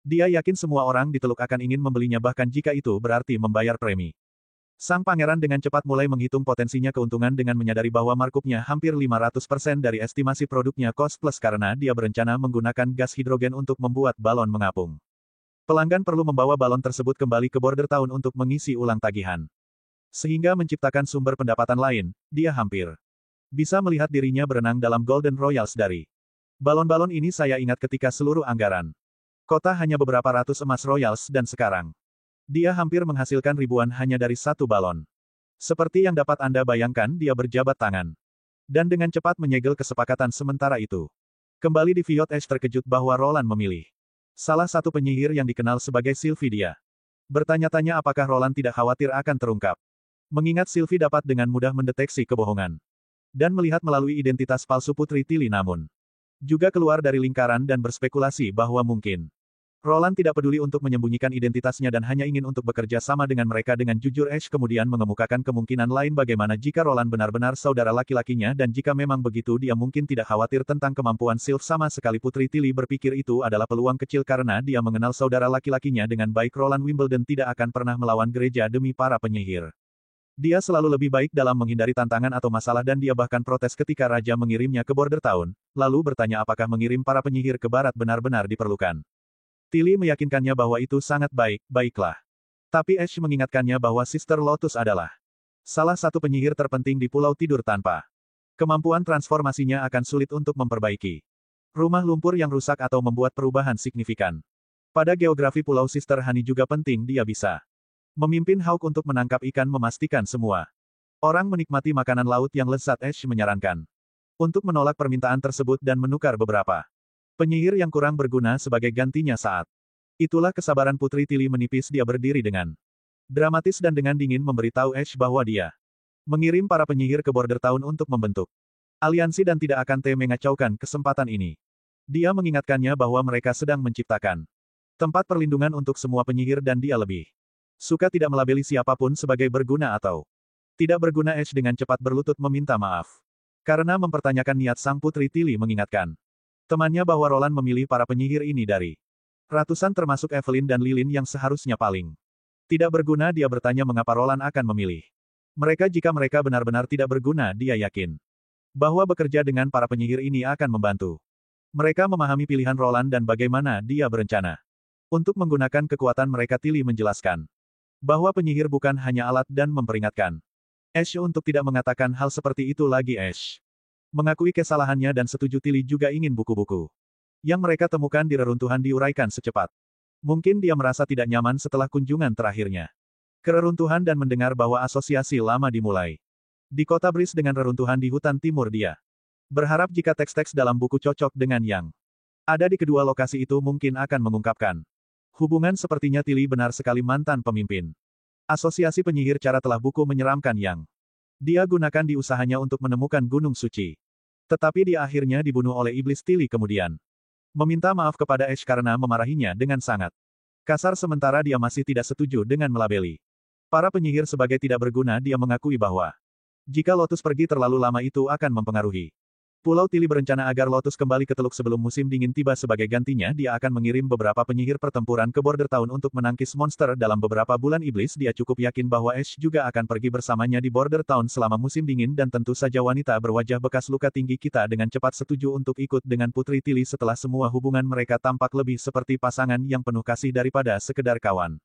Dia yakin semua orang di Teluk akan ingin membelinya bahkan jika itu berarti membayar premi. Sang pangeran dengan cepat mulai menghitung potensinya keuntungan dengan menyadari bahwa markupnya hampir 500% dari estimasi produknya cost plus karena dia berencana menggunakan gas hidrogen untuk membuat balon mengapung. Pelanggan perlu membawa balon tersebut kembali ke border town untuk mengisi ulang tagihan. Sehingga menciptakan sumber pendapatan lain, dia hampir bisa melihat dirinya berenang dalam Golden Royals dari balon-balon ini. Saya ingat ketika seluruh anggaran kota hanya beberapa ratus emas royals dan sekarang dia hampir menghasilkan ribuan hanya dari satu balon. Seperti yang dapat Anda bayangkan, dia berjabat tangan. Dan dengan cepat menyegel kesepakatan. Sementara itu, kembali di Viot Ash terkejut bahwa Roland memilih salah satu penyihir yang dikenal sebagai Sylvie. Dia bertanya-tanya apakah Roland tidak khawatir akan terungkap. Mengingat Sylvie dapat dengan mudah mendeteksi kebohongan. Dan melihat melalui identitas palsu Putri Tilly, namun juga keluar dari lingkaran dan berspekulasi bahwa mungkin Roland tidak peduli untuk menyembunyikan identitasnya dan hanya ingin untuk bekerja sama dengan mereka dengan jujur. Ash kemudian mengemukakan kemungkinan lain bagaimana jika Roland benar-benar saudara laki-lakinya dan jika memang begitu dia mungkin tidak khawatir tentang kemampuan Sylph sama sekali. Putri Tilly berpikir itu adalah peluang kecil karena dia mengenal saudara laki-lakinya dengan baik. Roland Wimbledon tidak akan pernah melawan gereja demi para penyihir. Dia selalu lebih baik dalam menghindari tantangan atau masalah dan dia bahkan protes ketika raja mengirimnya ke border town, lalu bertanya apakah mengirim para penyihir ke barat benar-benar diperlukan. Tilly meyakinkannya bahwa itu sangat baik, baiklah. Tapi Ash mengingatkannya bahwa Sister Lotus adalah salah satu penyihir terpenting di Pulau Tidur tanpa kemampuan transformasinya akan sulit untuk memperbaiki rumah lumpur yang rusak atau membuat perubahan signifikan. Pada geografi Pulau Sister Honey juga penting. Dia bisa memimpin Hawk untuk menangkap ikan, memastikan semua orang menikmati makanan laut yang lezat. Ash menyarankan untuk menolak permintaan tersebut dan menukar beberapa penyihir yang kurang berguna sebagai gantinya saat. Itulah kesabaran Putri Tilly menipis. Dia berdiri dengan dramatis dan dengan dingin memberitahu Ash bahwa dia mengirim para penyihir ke Border Town untuk membentuk aliansi dan tidak akan mengacaukan kesempatan ini. Dia mengingatkannya bahwa mereka sedang menciptakan tempat perlindungan untuk semua penyihir dan dia lebih suka tidak melabeli siapapun sebagai berguna atau tidak berguna. Ash dengan cepat berlutut meminta maaf karena mempertanyakan niat sang Putri Tilly mengingatkan temannya bahwa Roland memilih para penyihir ini dari ratusan termasuk Evelyn dan Lilin yang seharusnya paling tidak berguna. Dia bertanya mengapa Roland akan memilih mereka jika mereka benar-benar tidak berguna. Dia yakin bahwa bekerja dengan para penyihir ini akan membantu mereka memahami pilihan Roland dan bagaimana dia berencana untuk menggunakan kekuatan mereka. Tilly menjelaskan bahwa penyihir bukan hanya alat dan memperingatkan Ash untuk tidak mengatakan hal seperti itu lagi. Ash mengakui kesalahannya dan setuju. Tilly juga ingin buku-buku yang mereka temukan di reruntuhan diuraikan secepat mungkin. Dia merasa tidak nyaman setelah kunjungan terakhirnya ke reruntuhan dan mendengar bahwa asosiasi lama dimulai di kota Bris dengan reruntuhan di hutan timur. Dia berharap jika teks-teks dalam buku cocok dengan yang ada di kedua lokasi itu mungkin akan mengungkapkan hubungan. Sepertinya Tilly benar sekali. Mantan pemimpin Asosiasi Penyihir cara telah buku menyeramkan yang dia gunakan di usahanya untuk menemukan Gunung Suci. Tetapi dia akhirnya dibunuh oleh iblis. Tilly kemudian meminta maaf kepada Ash karena memarahinya dengan sangat kasar sementara dia masih tidak setuju dengan melabeli para penyihir sebagai tidak berguna. Dia mengakui bahwa jika Lotus pergi terlalu lama itu akan mempengaruhi Pulau. Tilly berencana agar Lotus kembali ke Teluk sebelum musim dingin tiba. Sebagai gantinya dia akan mengirim beberapa penyihir pertempuran ke Border Town untuk menangkis monster dalam beberapa bulan. Iblis dia cukup yakin bahwa Ash juga akan pergi bersamanya di Border Town selama musim dingin dan tentu saja wanita berwajah bekas luka tinggi kita dengan cepat setuju untuk ikut dengan Putri Tilly setelah semua hubungan mereka tampak lebih seperti pasangan yang penuh kasih daripada sekedar kawan.